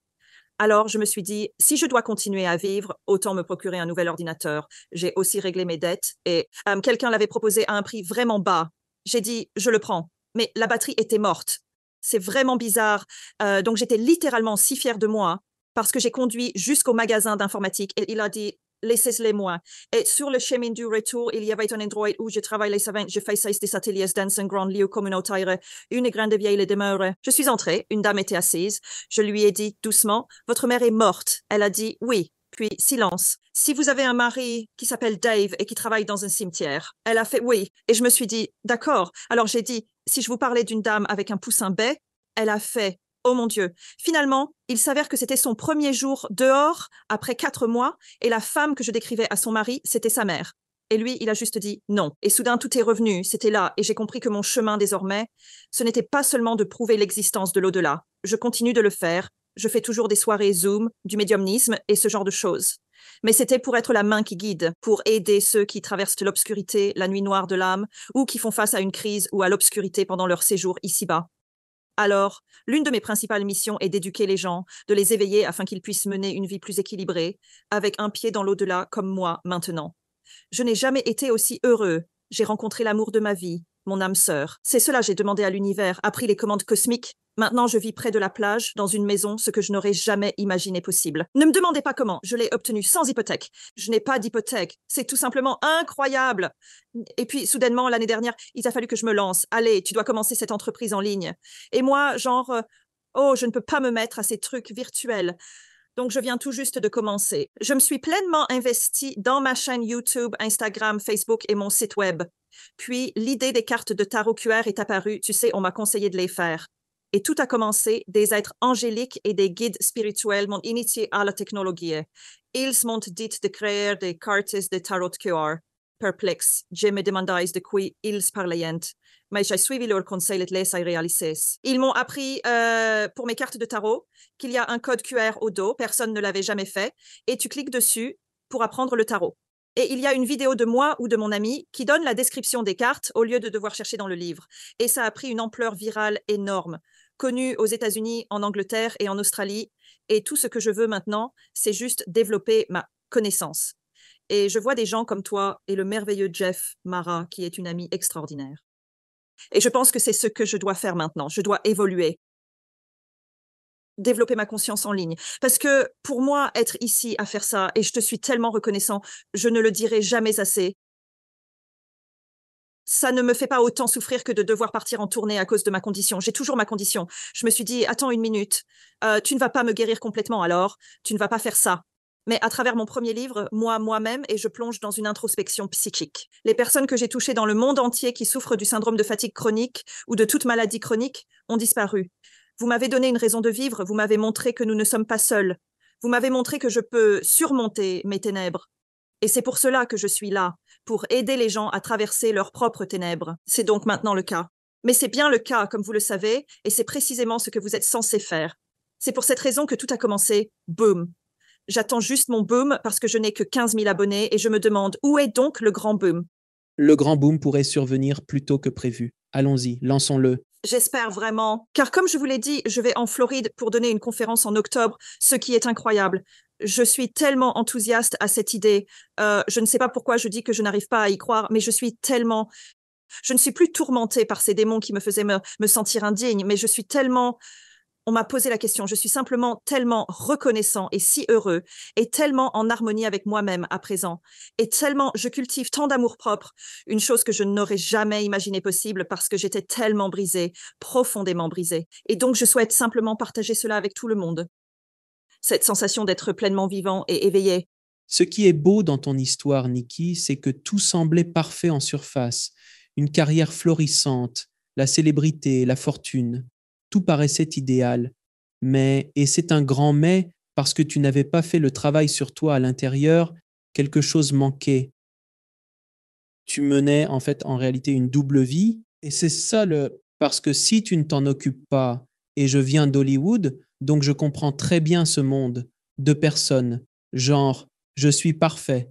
Alors, je me suis dit, si je dois continuer à vivre, autant me procurer un nouvel ordinateur. J'ai aussi réglé mes dettes et quelqu'un l'avait proposé à un prix vraiment bas. J'ai dit, je le prends. Mais la batterie était morte. C'est vraiment bizarre. Donc, j'étais littéralement si fière de moi parce que j'ai conduit jusqu'au magasin d'informatique et il a dit, laissez-les-moi. Et sur le chemin du retour, il y avait un endroit où je travaillais savant, je faisais des ateliers dans un grand lieu communautaire, une grande vieille demeure. Je suis entrée, une dame était assise. Je lui ai dit doucement, votre mère est morte. Elle a dit oui. Puis silence. Si vous avez un mari qui s'appelle Dave et qui travaille dans un cimetière, elle a fait oui. Et je me suis dit, d'accord. Alors j'ai dit, si je vous parlais d'une dame avec un poussin bai, elle a fait oh mon Dieu. Finalement, il s'avère que c'était son premier jour dehors après 4 mois et la femme que je décrivais à son mari, c'était sa mère. Et lui, il a juste dit non. Et soudain, tout est revenu, c'était là. Et j'ai compris que mon chemin désormais, ce n'était pas seulement de prouver l'existence de l'au-delà. Je continue de le faire. Je fais toujours des soirées Zoom, du médiumnisme et ce genre de choses. Mais c'était pour être la main qui guide, pour aider ceux qui traversent l'obscurité, la nuit noire de l'âme, ou qui font face à une crise ou à l'obscurité pendant leur séjour ici-bas. Alors, l'une de mes principales missions est d'éduquer les gens, de les éveiller afin qu'ils puissent mener une vie plus équilibrée, avec un pied dans l'au-delà comme moi maintenant. Je n'ai jamais été aussi heureux. J'ai rencontré l'amour de ma vie, mon âme sœur. C'est cela j'ai demandé à l'univers, appris les commandes cosmiques. Maintenant, je vis près de la plage, dans une maison, ce que je n'aurais jamais imaginé possible. Ne me demandez pas comment, je l'ai obtenu sans hypothèque. Je n'ai pas d'hypothèque, c'est tout simplement incroyable. Et puis, soudainement, l'année dernière, il a fallu que je me lance. Allez, tu dois commencer cette entreprise en ligne. Et moi, genre, oh, je ne peux pas me mettre à ces trucs virtuels. Donc, je viens tout juste de commencer. Je me suis pleinement investie dans ma chaîne YouTube, Instagram, Facebook et mon site web. Puis, l'idée des cartes de tarot QR est apparue. Tu sais, on m'a conseillé de les faire. Et tout a commencé, des êtres angéliques et des guides spirituels m'ont initié à la technologie. Ils m'ont dit de créer des cartes de tarot QR. Perplexe, je me demandais de quoi ils parlaient, mais j'ai suivi leur conseil et les ai réalisés. Ils m'ont appris pour mes cartes de tarot qu'il y a un code QR au dos, personne ne l'avait jamais fait, et tu cliques dessus pour apprendre le tarot. Et il y a une vidéo de moi ou de mon ami qui donne la description des cartes au lieu de devoir chercher dans le livre. Et ça a pris une ampleur virale énorme, connue aux États-Unis, en Angleterre et en Australie. Et tout ce que je veux maintenant, c'est juste développer ma connaissance. Et je vois des gens comme toi et le merveilleux Jeff Mara, qui est une amie extraordinaire. Et je pense que c'est ce que je dois faire maintenant. Je dois évoluer, développer ma conscience en ligne. Parce que pour moi, être ici à faire ça, et je te suis tellement reconnaissant, je ne le dirai jamais assez, ça ne me fait pas autant souffrir que de devoir partir en tournée à cause de ma condition. J'ai toujours ma condition. Je me suis dit, attends une minute, tu ne vas pas me guérir complètement alors, tu ne vas pas faire ça. Mais à travers mon premier livre, moi-même, et je plonge dans une introspection psychique. Les personnes que j'ai touchées dans le monde entier qui souffrent du syndrome de fatigue chronique ou de toute maladie chronique ont disparu. Vous m'avez donné une raison de vivre, vous m'avez montré que nous ne sommes pas seuls. Vous m'avez montré que je peux surmonter mes ténèbres. Et c'est pour cela que je suis là, pour aider les gens à traverser leurs propres ténèbres. C'est donc maintenant le cas. Mais c'est bien le cas, comme vous le savez, et c'est précisément ce que vous êtes censé faire. C'est pour cette raison que tout a commencé, boum. J'attends juste mon boom parce que je n'ai que 15 000 abonnés et je me demande où est donc le grand boom. Le grand boom pourrait survenir plus tôt que prévu. Allons-y, lançons-le. J'espère vraiment, car comme je vous l'ai dit, je vais en Floride pour donner une conférence en octobre, ce qui est incroyable. Je suis tellement enthousiaste à cette idée. Je ne sais pas pourquoi je dis que je n'arrive pas à y croire, mais je suis tellement... Je ne suis plus tourmentée par ces démons qui me faisaient me sentir indigne, mais je suis tellement... On m'a posé la question, je suis simplement tellement reconnaissant et si heureux et tellement en harmonie avec moi-même à présent et tellement je cultive tant d'amour-propre, une chose que je n'aurais jamais imaginé possible parce que j'étais tellement brisée, profondément brisée. Et donc je souhaite simplement partager cela avec tout le monde. Cette sensation d'être pleinement vivant et éveillé. Ce qui est beau dans ton histoire, Nikki, c'est que tout semblait parfait en surface. Une carrière florissante, la célébrité, la fortune. Tout paraissait idéal. Mais, et c'est un grand mais, parce que tu n'avais pas fait le travail sur toi à l'intérieur, quelque chose manquait. Tu menais en fait en réalité une double vie. Et c'est ça le... Parce que si tu ne t'en occupes pas, et je viens d'Hollywood, donc je comprends très bien ce monde de personnes, genre, je suis parfait.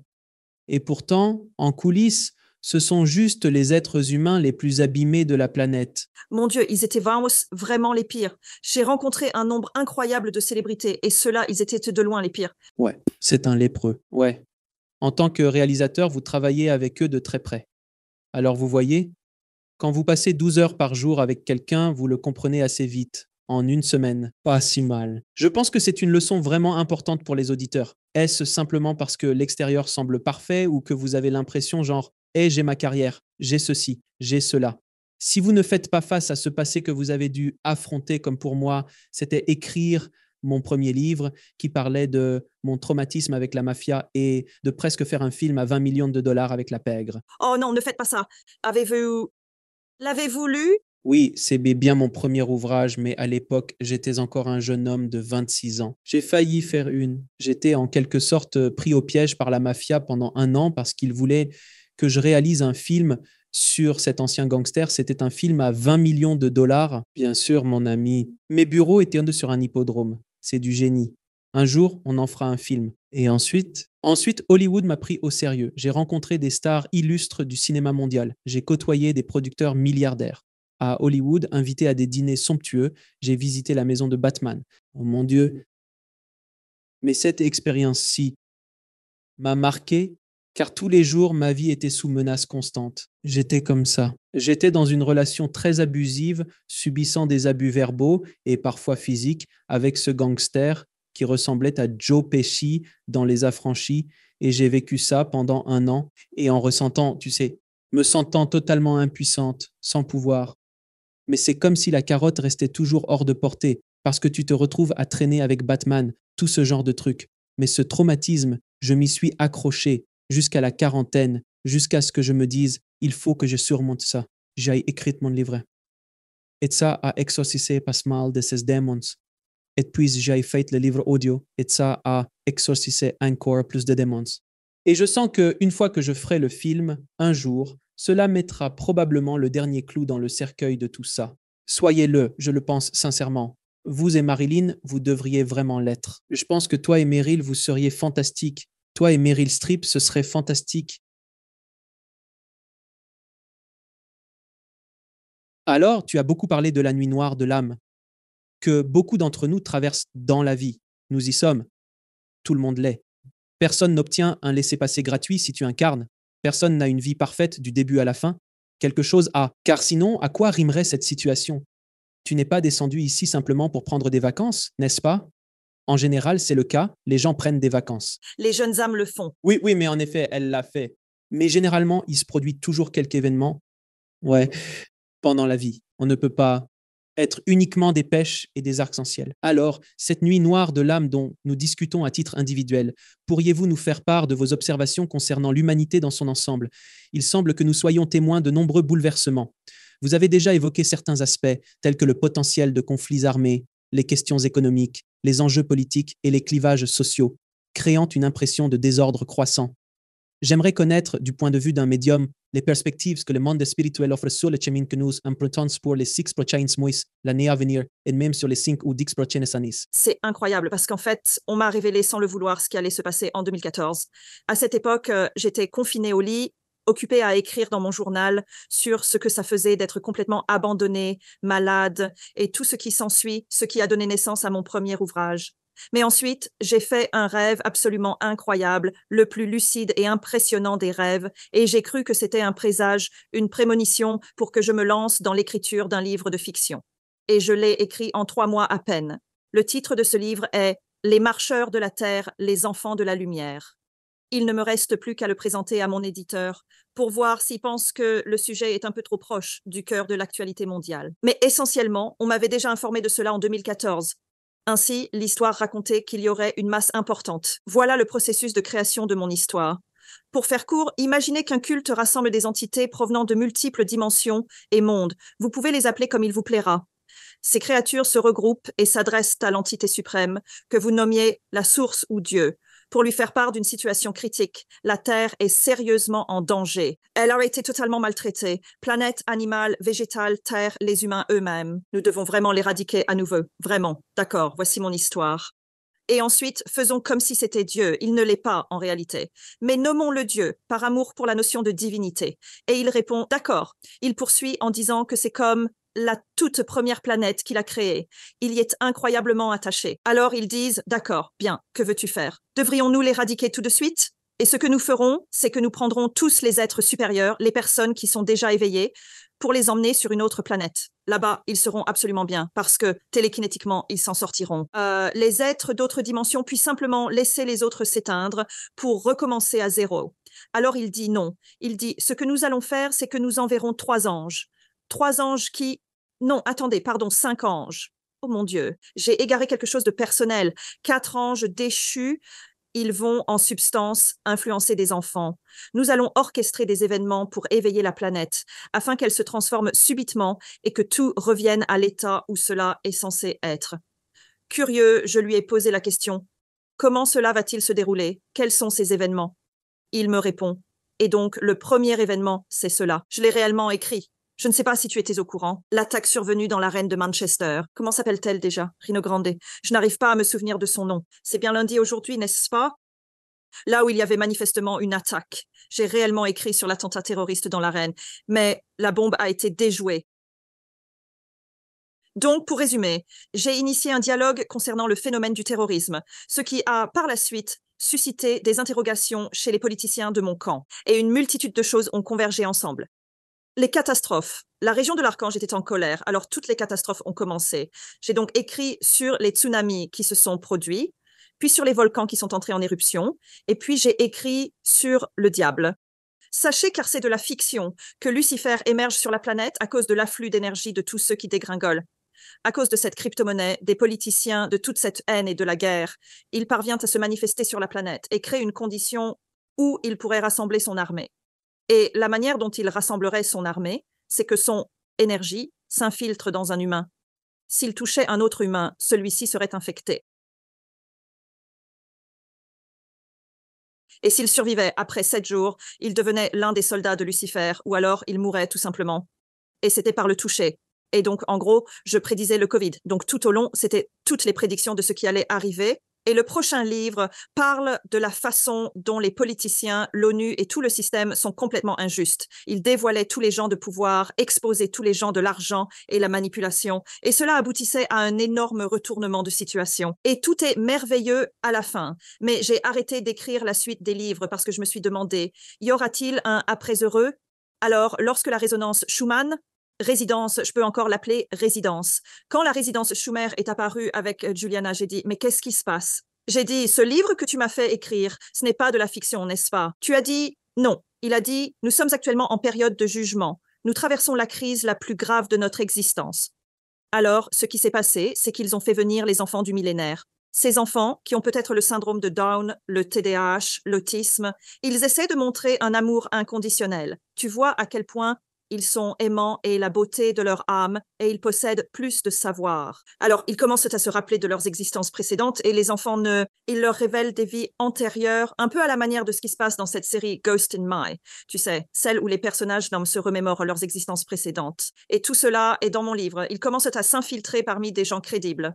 Et pourtant, en coulisses, ce sont juste les êtres humains les plus abîmés de la planète. Mon Dieu, ils étaient vraiment les pires. J'ai rencontré un nombre incroyable de célébrités et ceux-là, ils étaient de loin les pires. Ouais, c'est un lépreux. Ouais. En tant que réalisateur, vous travaillez avec eux de très près. Alors vous voyez, quand vous passez 12 heures par jour avec quelqu'un, vous le comprenez assez vite. En une semaine, pas si mal. Je pense que c'est une leçon vraiment importante pour les auditeurs. Est-ce simplement parce que l'extérieur semble parfait ou que vous avez l'impression genre hey, j'ai ma carrière, j'ai ceci, j'ai cela. Si vous ne faites pas face à ce passé que vous avez dû affronter, comme pour moi, c'était écrire mon premier livre qui parlait de mon traumatisme avec la mafia et de presque faire un film à 20 millions de dollars avec la pègre. Oh non, ne faites pas ça. L'avez-vous lu? Oui, c'est bien mon premier ouvrage, mais à l'époque, j'étais encore un jeune homme de 26 ans. J'ai failli faire une. J'étais en quelque sorte pris au piège par la mafia pendant un an parce qu'ils voulaient que je réalise un film sur cet ancien gangster. C'était un film à 20 millions de dollars. Bien sûr, mon ami. Mes bureaux étaient sur un hippodrome. C'est du génie. Un jour, on en fera un film. Et ensuite, Hollywood m'a pris au sérieux. J'ai rencontré des stars illustres du cinéma mondial. J'ai côtoyé des producteurs milliardaires. À Hollywood, invité à des dîners somptueux, j'ai visité la maison de Batman. Oh mon Dieu. Mais cette expérience-ci m'a marqué car tous les jours, ma vie était sous menace constante. J'étais comme ça. J'étais dans une relation très abusive, subissant des abus verbaux et parfois physiques avec ce gangster qui ressemblait à Joe Pesci dans Les Affranchis. Et j'ai vécu ça pendant un an et en ressentant, tu sais, me sentant totalement impuissante, sans pouvoir. Mais c'est comme si la carotte restait toujours hors de portée, parce que tu te retrouves à traîner avec Batman, tout ce genre de trucs. Mais ce traumatisme, je m'y suis accroché jusqu'à la quarantaine, jusqu'à ce que je me dise, il faut que je surmonte ça. J'ai écrit mon livre. Et ça a exorcisé pas mal de ces démons. Et puis j'ai fait le livre audio, et ça a exorcisé encore plus de démons. Et je sens qu'une fois que je ferai le film, un jour, cela mettra probablement le dernier clou dans le cercueil de tout ça. Soyez-le, je le pense sincèrement. Vous et Marilyn, vous devriez vraiment l'être. Je pense que toi et Meryl, vous seriez fantastiques. Toi et Meryl Streep, ce serait fantastique. Alors, tu as beaucoup parlé de la nuit noire de l'âme, que beaucoup d'entre nous traversent dans la vie. Nous y sommes. Tout le monde l'est. Personne n'obtient un laissez-passer gratuit si tu incarnes. Personne n'a une vie parfaite du début à la fin. Quelque chose a. Car sinon, à quoi rimerait cette situation? Tu n'es pas descendu ici simplement pour prendre des vacances, n'est-ce pas? En général, c'est le cas, les gens prennent des vacances. Les jeunes âmes le font. Oui, oui, mais en effet, elle l'a fait. Mais généralement, il se produit toujours quelque événement, ouais, pendant la vie. On ne peut pas être uniquement des pêches et des arcs-en-ciel. Alors, cette nuit noire de l'âme dont nous discutons à titre individuel, pourriez-vous nous faire part de vos observations concernant l'humanité dans son ensemble? Il semble que nous soyons témoins de nombreux bouleversements. Vous avez déjà évoqué certains aspects, tels que le potentiel de conflits armés, les questions économiques, les enjeux politiques et les clivages sociaux, créant une impression de désordre croissant. J'aimerais connaître, du point de vue d'un médium, les perspectives que le monde spirituel offre sur le chemin que nous empruntons pour les 6 prochains mois, l'année à venir, et même sur les 5 ou 10 prochaines années. C'est incroyable parce qu'en fait, on m'a révélé sans le vouloir ce qui allait se passer en 2014. À cette époque, j'étais confinée au lit, occupée à écrire dans mon journal sur ce que ça faisait d'être complètement abandonnée, malade et tout ce qui s'ensuit, ce qui a donné naissance à mon premier ouvrage. Mais ensuite, j'ai fait un rêve absolument incroyable, le plus lucide et impressionnant des rêves, et j'ai cru que c'était un présage, une prémonition pour que je me lance dans l'écriture d'un livre de fiction. Et je l'ai écrit en 3 mois à peine. Le titre de ce livre est « Les marcheurs de la terre, les enfants de la lumière ». Il ne me reste plus qu'à le présenter à mon éditeur pour voir s'il pense que le sujet est un peu trop proche du cœur de l'actualité mondiale. Mais essentiellement, on m'avait déjà informé de cela en 2014. Ainsi, l'histoire racontait qu'il y aurait une masse importante. Voilà le processus de création de mon histoire. Pour faire court, imaginez qu'un culte rassemble des entités provenant de multiples dimensions et mondes. Vous pouvez les appeler comme il vous plaira. Ces créatures se regroupent et s'adressent à l'entité suprême, que vous nommiez la source ou Dieu, pour lui faire part d'une situation critique. La Terre est sérieusement en danger. Elle a été totalement maltraitée. Planète, animal, végétal, Terre, les humains eux-mêmes. Nous devons vraiment l'éradiquer à nouveau. Vraiment. D'accord, voici mon histoire. Et ensuite, faisons comme si c'était Dieu. Il ne l'est pas en réalité. Mais nommons-le Dieu, par amour pour la notion de divinité. Et il répond, d'accord. Il poursuit en disant que c'est comme la toute première planète qu'il a créée. Il y est incroyablement attaché. Alors ils disent, d'accord, bien, que veux-tu faire? Devrions-nous l'éradiquer tout de suite? Et ce que nous ferons, c'est que nous prendrons tous les êtres supérieurs, les personnes qui sont déjà éveillées, pour les emmener sur une autre planète. Là-bas, ils seront absolument bien, parce que télékinétiquement, ils s'en sortiront. Les êtres d'autres dimensions puissent simplement laisser les autres s'éteindre pour recommencer à zéro. Alors il dit non. Il dit, ce que nous allons faire, c'est que nous enverrons 3 anges. 3 anges qui... Non, attendez, pardon, 5 anges. Oh mon Dieu, j'ai égaré quelque chose de personnel. 4 anges déchus, ils vont en substance influencer des enfants. Nous allons orchestrer des événements pour éveiller la planète, afin qu'elle se transforme subitement et que tout revienne à l'état où cela est censé être. Curieux, je lui ai posé la question. Comment cela va-t-il se dérouler? Quels sont ces événements? Il me répond. Et donc, le premier événement, c'est cela. Je l'ai réellement écrit. Je ne sais pas si tu étais au courant. L'attaque survenue dans l'arène de Manchester. Comment s'appelle-t-elle déjà? Rino Grande. Je n'arrive pas à me souvenir de son nom. C'est bien lundi aujourd'hui, n'est-ce pas? Là où il y avait manifestement une attaque. J'ai réellement écrit sur l'attentat terroriste dans l'arène, mais la bombe a été déjouée. Donc, pour résumer, j'ai initié un dialogue concernant le phénomène du terrorisme, ce qui a, par la suite, suscité des interrogations chez les politiciens de mon camp, et une multitude de choses ont convergé ensemble. Les catastrophes. La région de l'Archange était en colère, alors toutes les catastrophes ont commencé. J'ai donc écrit sur les tsunamis qui se sont produits, puis sur les volcans qui sont entrés en éruption, et puis j'ai écrit sur le diable. Sachez, car c'est de la fiction, que Lucifer émerge sur la planète à cause de l'afflux d'énergie de tous ceux qui dégringolent. À cause de cette crypto-monnaie, des politiciens, de toute cette haine et de la guerre, il parvient à se manifester sur la planète et crée une condition où il pourrait rassembler son armée. Et la manière dont il rassemblerait son armée, c'est que son énergie s'infiltre dans un humain. S'il touchait un autre humain, celui-ci serait infecté. Et s'il survivait après 7 jours, il devenait l'un des soldats de Lucifer, ou alors il mourait tout simplement. Et c'était par le toucher. Et donc, en gros, je prédisais le Covid. Donc, tout au long, c'était toutes les prédictions de ce qui allait arriver. Et le prochain livre parle de la façon dont les politiciens, l'ONU et tout le système sont complètement injustes. Ils dévoilaient tous les gens de pouvoir, exposaient tous les gens de l'argent et la manipulation. Et cela aboutissait à un énorme retournement de situation. Et tout est merveilleux à la fin. Mais j'ai arrêté d'écrire la suite des livres parce que je me suis demandé, y aura-t-il un après heureux? Alors, lorsque la résonance Schumann, résidence, je peux encore l'appeler résidence. Quand la résidence Schumer est apparue avec Juliana, j'ai dit, mais qu'est-ce qui se passe? J'ai dit, ce livre que tu m'as fait écrire, ce n'est pas de la fiction, n'est-ce pas? Tu as dit, non. Il a dit, nous sommes actuellement en période de jugement. Nous traversons la crise la plus grave de notre existence. Alors, ce qui s'est passé, c'est qu'ils ont fait venir les enfants du millénaire. Ces enfants, qui ont peut-être le syndrome de Down, le TDAH, l'autisme, ils essaient de montrer un amour inconditionnel. Tu vois à quel point ils sont aimants et la beauté de leur âme, et ils possèdent plus de savoir. Alors, ils commencent à se rappeler de leurs existences précédentes, et les enfants ils leur révèlent des vies antérieures, un peu à la manière de ce qui se passe dans cette série Ghost in My, tu sais, celle où les personnages d'hommes se remémorent leurs existences précédentes. Et tout cela est dans mon livre. Ils commencent à s'infiltrer parmi des gens crédibles.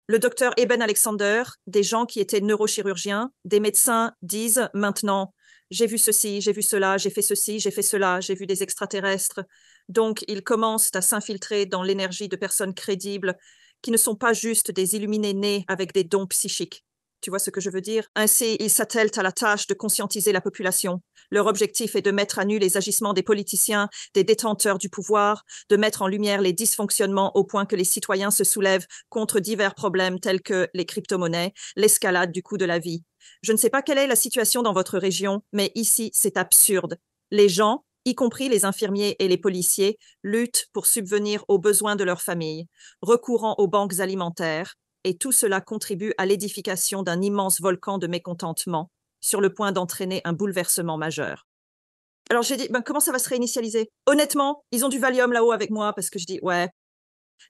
Le docteur Eben Alexander, des gens qui étaient neurochirurgiens, des médecins disent maintenant, j'ai vu ceci, j'ai vu cela, j'ai fait ceci, j'ai fait cela, j'ai vu des extraterrestres. Donc, ils commencent à s'infiltrer dans l'énergie de personnes crédibles qui ne sont pas juste des illuminés nés avec des dons psychiques. Tu vois ce que je veux dire? Ainsi, ils s'attellent à la tâche de conscientiser la population. Leur objectif est de mettre à nu les agissements des politiciens, des détenteurs du pouvoir, de mettre en lumière les dysfonctionnements au point que les citoyens se soulèvent contre divers problèmes tels que les crypto-monnaies, l'escalade du coût de la vie. Je ne sais pas quelle est la situation dans votre région, mais ici, c'est absurde. Les gens, y compris les infirmiers et les policiers, luttent pour subvenir aux besoins de leur famille, recourant aux banques alimentaires, et tout cela contribue à l'édification d'un immense volcan de mécontentement, sur le point d'entraîner un bouleversement majeur. Alors j'ai dit, comment ça va se réinitialiser? Honnêtement, ils ont du Valium là-haut avec moi parce que je dis, ouais.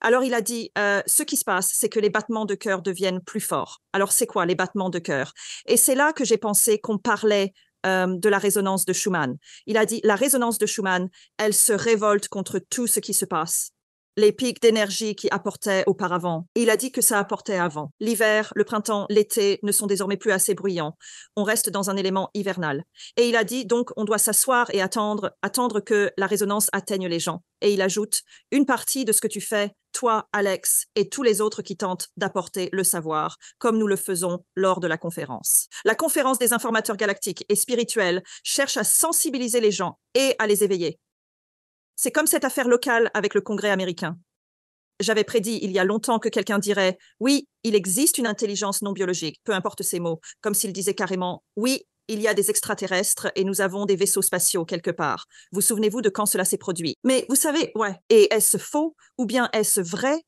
Alors il a dit, ce qui se passe, c'est que les battements de cœur deviennent plus forts. Alors c'est quoi les battements de cœur? Et c'est là que j'ai pensé qu'on parlait de la résonance de Schumann. Il a dit, la résonance de Schumann, elle se révolte contre tout ce qui se passe. Les pics d'énergie qui apportaient auparavant. Il a dit que ça apportait avant. L'hiver, le printemps, l'été ne sont désormais plus assez bruyants. On reste dans un élément hivernal. Et il a dit donc on doit s'asseoir et attendre que la résonance atteigne les gens. Et il ajoute une partie de ce que tu fais, toi, Alex, et tous les autres qui tentent d'apporter le savoir, comme nous le faisons lors de la conférence. La conférence des informateurs galactiques et spirituels cherche à sensibiliser les gens et à les éveiller. C'est comme cette affaire locale avec le Congrès américain. J'avais prédit il y a longtemps que quelqu'un dirait « Oui, il existe une intelligence non biologique », peu importe ces mots, comme s'il disait carrément « Oui, il y a des extraterrestres et nous avons des vaisseaux spatiaux quelque part. Vous souvenez-vous de quand cela s'est produit ?» Mais vous savez, ouais, et est-ce faux ou bien est-ce vrai?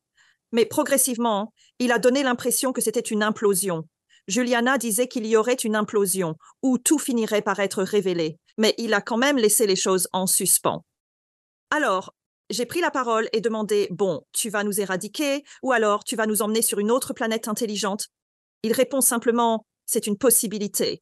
Mais progressivement, il a donné l'impression que c'était une implosion. Juliana disait qu'il y aurait une implosion, où tout finirait par être révélé, mais il a quand même laissé les choses en suspens. Alors, j'ai pris la parole et demandé « Bon, tu vas nous éradiquer ou alors tu vas nous emmener sur une autre planète intelligente ?» Il répond simplement « C'est une possibilité. »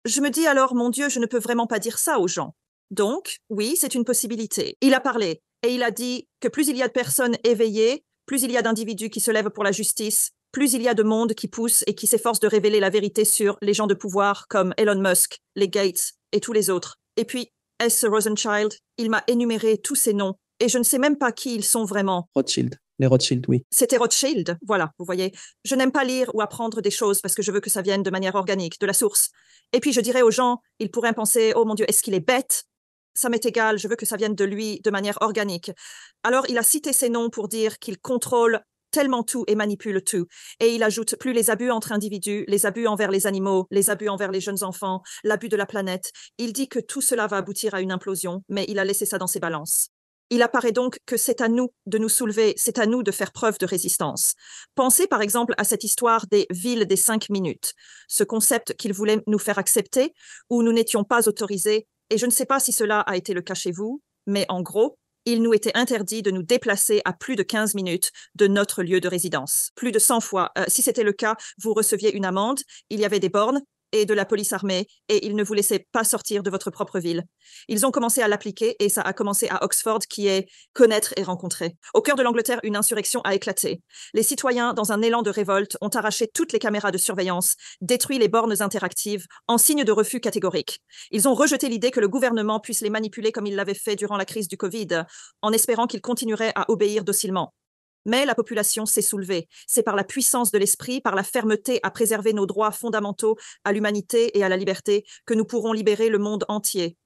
Je me dis alors « Mon Dieu, je ne peux vraiment pas dire ça aux gens. » Donc, oui, c'est une possibilité. Il a parlé et il a dit que plus il y a de personnes éveillées, plus il y a d'individus qui se lèvent pour la justice, plus il y a de monde qui pousse et qui s'efforce de révéler la vérité sur les gens de pouvoir comme Elon Musk, les Gates et tous les autres. Et puis, S. Rosenchild, il m'a énuméré tous ces noms et je ne sais même pas qui ils sont vraiment. Rothschild. Les Rothschild, oui. C'était Rothschild, voilà, vous voyez. Je n'aime pas lire ou apprendre des choses parce que je veux que ça vienne de manière organique, de la source. Et puis je dirais aux gens, ils pourraient penser, oh mon Dieu, est-ce qu'il est bête? Ça m'est égal, je veux que ça vienne de lui de manière organique. Alors il a cité ces noms pour dire qu'il contrôle tellement tout et manipule tout. Et il ajoute plus les abus entre individus, les abus envers les animaux, les abus envers les jeunes enfants, l'abus de la planète. Il dit que tout cela va aboutir à une implosion, mais il a laissé ça dans ses balances. Il apparaît donc que c'est à nous de nous soulever, c'est à nous de faire preuve de résistance. Pensez par exemple à cette histoire des villes des 5 minutes, ce concept qu'il voulait nous faire accepter, où nous n'étions pas autorisés, et je ne sais pas si cela a été le cas chez vous, mais en gros, il nous était interdit de nous déplacer à plus de 15 minutes de notre lieu de résidence. Plus de 100 fois. Si c'était le cas, vous receviez une amende, il y avait des bornes et de la police armée, et ils ne vous laissaient pas sortir de votre propre ville. Ils ont commencé à l'appliquer, et ça a commencé à Oxford, qui est connaître et rencontrer. Au cœur de l'Angleterre, une insurrection a éclaté. Les citoyens, dans un élan de révolte, ont arraché toutes les caméras de surveillance, détruit les bornes interactives, en signe de refus catégorique. Ils ont rejeté l'idée que le gouvernement puisse les manipuler comme il l'avait fait durant la crise du Covid, en espérant qu'ils continueraient à obéir docilement. Mais la population s'est soulevée. C'est par la puissance de l'esprit, par la fermeté à préserver nos droits fondamentaux à l'humanité et à la liberté que nous pourrons libérer le monde entier.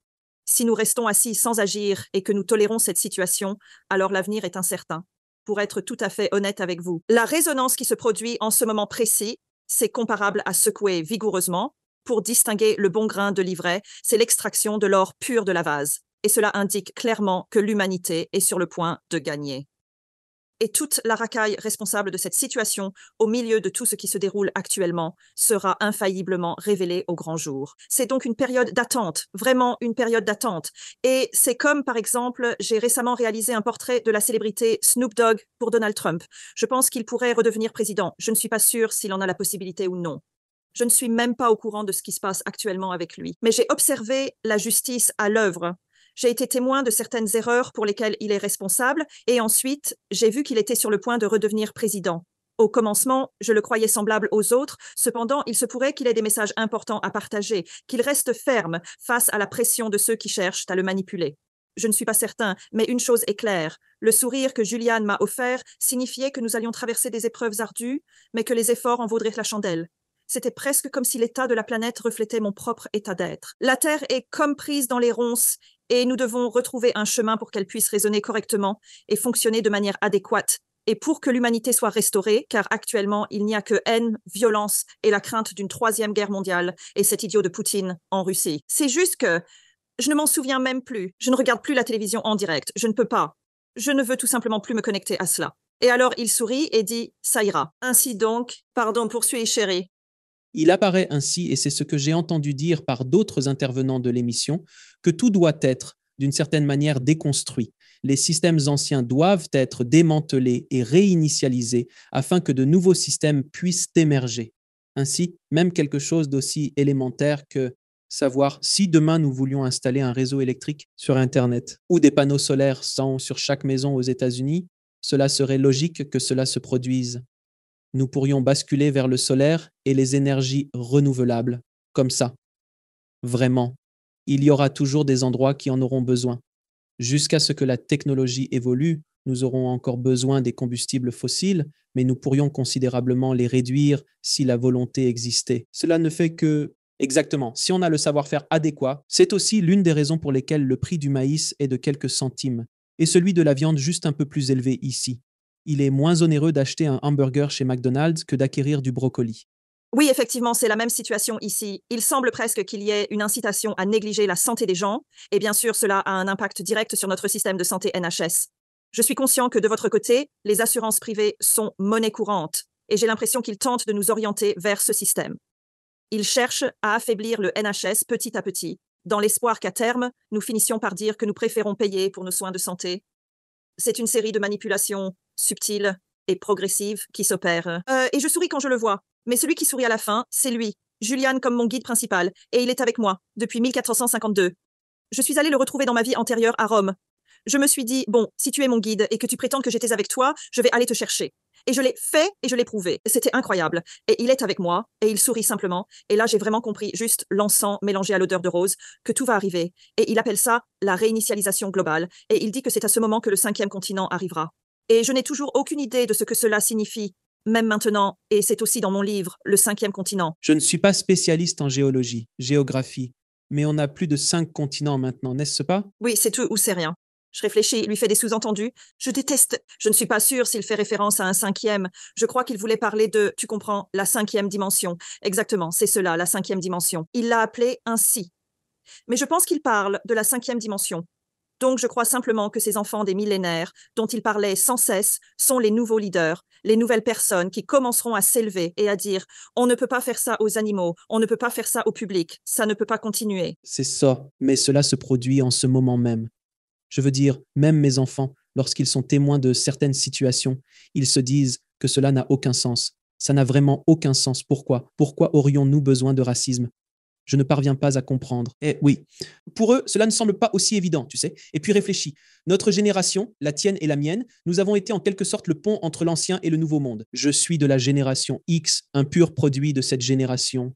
Si nous restons assis sans agir et que nous tolérons cette situation, alors l'avenir est incertain. Pour être tout à fait honnête avec vous, la résonance qui se produit en ce moment précis, c'est comparable à secouer vigoureusement pour distinguer le bon grain de l'ivraie, c'est l'extraction de l'or pur de la vase. Et cela indique clairement que l'humanité est sur le point de gagner. Et toute la racaille responsable de cette situation, au milieu de tout ce qui se déroule actuellement, sera infailliblement révélée au grand jour. C'est donc une période d'attente, vraiment une période d'attente. Et c'est comme, par exemple, j'ai récemment réalisé un portrait de la célébrité Snoop Dogg pour Donald Trump. Je pense qu'il pourrait redevenir président. Je ne suis pas sûre s'il en a la possibilité ou non. Je ne suis même pas au courant de ce qui se passe actuellement avec lui. Mais j'ai observé la justice à l'œuvre. J'ai été témoin de certaines erreurs pour lesquelles il est responsable et ensuite, j'ai vu qu'il était sur le point de redevenir président. Au commencement, je le croyais semblable aux autres, cependant, il se pourrait qu'il ait des messages importants à partager, qu'il reste ferme face à la pression de ceux qui cherchent à le manipuler. Je ne suis pas certain, mais une chose est claire. Le sourire que Juliane m'a offert signifiait que nous allions traverser des épreuves ardues, mais que les efforts en vaudraient la chandelle. C'était presque comme si l'état de la planète reflétait mon propre état d'être. La Terre est comme prise dans les ronces et nous devons retrouver un chemin pour qu'elle puisse raisonner correctement et fonctionner de manière adéquate. Et pour que l'humanité soit restaurée, car actuellement, il n'y a que haine, violence et la crainte d'une 3e guerre mondiale et cet idiot de Poutine en Russie. C'est juste que je ne m'en souviens même plus. Je ne regarde plus la télévision en direct. Je ne peux pas. Je ne veux tout simplement plus me connecter à cela. Et alors il sourit et dit « ça ira ». Ainsi donc, pardon, poursuis chérie. Il apparaît ainsi, et c'est ce que j'ai entendu dire par d'autres intervenants de l'émission, que tout doit être, d'une certaine manière, déconstruit. Les systèmes anciens doivent être démantelés et réinitialisés afin que de nouveaux systèmes puissent émerger. Ainsi, même quelque chose d'aussi élémentaire que savoir si demain nous voulions installer un réseau électrique sur Internet ou des panneaux solaires sont sur chaque maison aux États-Unis, cela serait logique que cela se produise. Nous pourrions basculer vers le solaire et les énergies renouvelables, comme ça. Vraiment, il y aura toujours des endroits qui en auront besoin. Jusqu'à ce que la technologie évolue, nous aurons encore besoin des combustibles fossiles, mais nous pourrions considérablement les réduire si la volonté existait. Cela ne fait que... Exactement, si on a le savoir-faire adéquat, c'est aussi l'une des raisons pour lesquelles le prix du maïs est de quelques centimes, et celui de la viande juste un peu plus élevé ici. Il est moins onéreux d'acheter un hamburger chez McDonald's que d'acquérir du brocoli. Oui, effectivement, c'est la même situation ici. Il semble presque qu'il y ait une incitation à négliger la santé des gens, et bien sûr, cela a un impact direct sur notre système de santé NHS. Je suis conscient que de votre côté, les assurances privées sont monnaie courante, et j'ai l'impression qu'ils tentent de nous orienter vers ce système. Ils cherchent à affaiblir le NHS petit à petit, dans l'espoir qu'à terme, nous finissions par dire que nous préférons payer pour nos soins de santé. C'est une série de manipulations subtiles et progressives qui s'opèrent. Et je souris quand je le vois. Mais celui qui sourit à la fin, c'est lui, Julian comme mon guide principal, et il est avec moi depuis 1452. Je suis allée le retrouver dans ma vie antérieure à Rome. Je me suis dit, bon, si tu es mon guide et que tu prétends que j'étais avec toi, je vais aller te chercher. Et je l'ai fait et je l'ai prouvé. C'était incroyable. Et il est avec moi, et il sourit simplement. Et là, j'ai vraiment compris, juste l'encens mélangé à l'odeur de rose, que tout va arriver. Et il appelle ça la réinitialisation globale. Et il dit que c'est à ce moment que le 5e continent arrivera. Et je n'ai toujours aucune idée de ce que cela signifie, même maintenant, et c'est aussi dans mon livre, Le 5e continent. Je ne suis pas spécialiste en géologie, géographie, mais on a plus de 5 continents maintenant, n'est-ce pas? Oui, c'est tout ou c'est rien. Je réfléchis, il lui fait des sous-entendus. Je déteste. Je ne suis pas sûre s'il fait référence à un 5e. Je crois qu'il voulait parler de, tu comprends, la 5e dimension. Exactement, c'est cela, la 5e dimension. Il l'a appelée ainsi. Mais je pense qu'il parle de la 5e dimension. Donc je crois simplement que ces enfants des millénaires, dont il parlait sans cesse, sont les nouveaux leaders, les nouvelles personnes qui commenceront à s'élever et à dire « on ne peut pas faire ça aux animaux, on ne peut pas faire ça au public, ça ne peut pas continuer ». C'est ça, mais cela se produit en ce moment même. Je veux dire, même mes enfants, lorsqu'ils sont témoins de certaines situations, ils se disent que cela n'a aucun sens. Ça n'a vraiment aucun sens. Pourquoi? Pourquoi aurions-nous besoin de racisme? Je ne parviens pas à comprendre. Et oui, pour eux, cela ne semble pas aussi évident, tu sais. Et puis réfléchis, notre génération, la tienne et la mienne, nous avons été en quelque sorte le pont entre l'ancien et le nouveau monde. Je suis de la génération X, un pur produit de cette génération.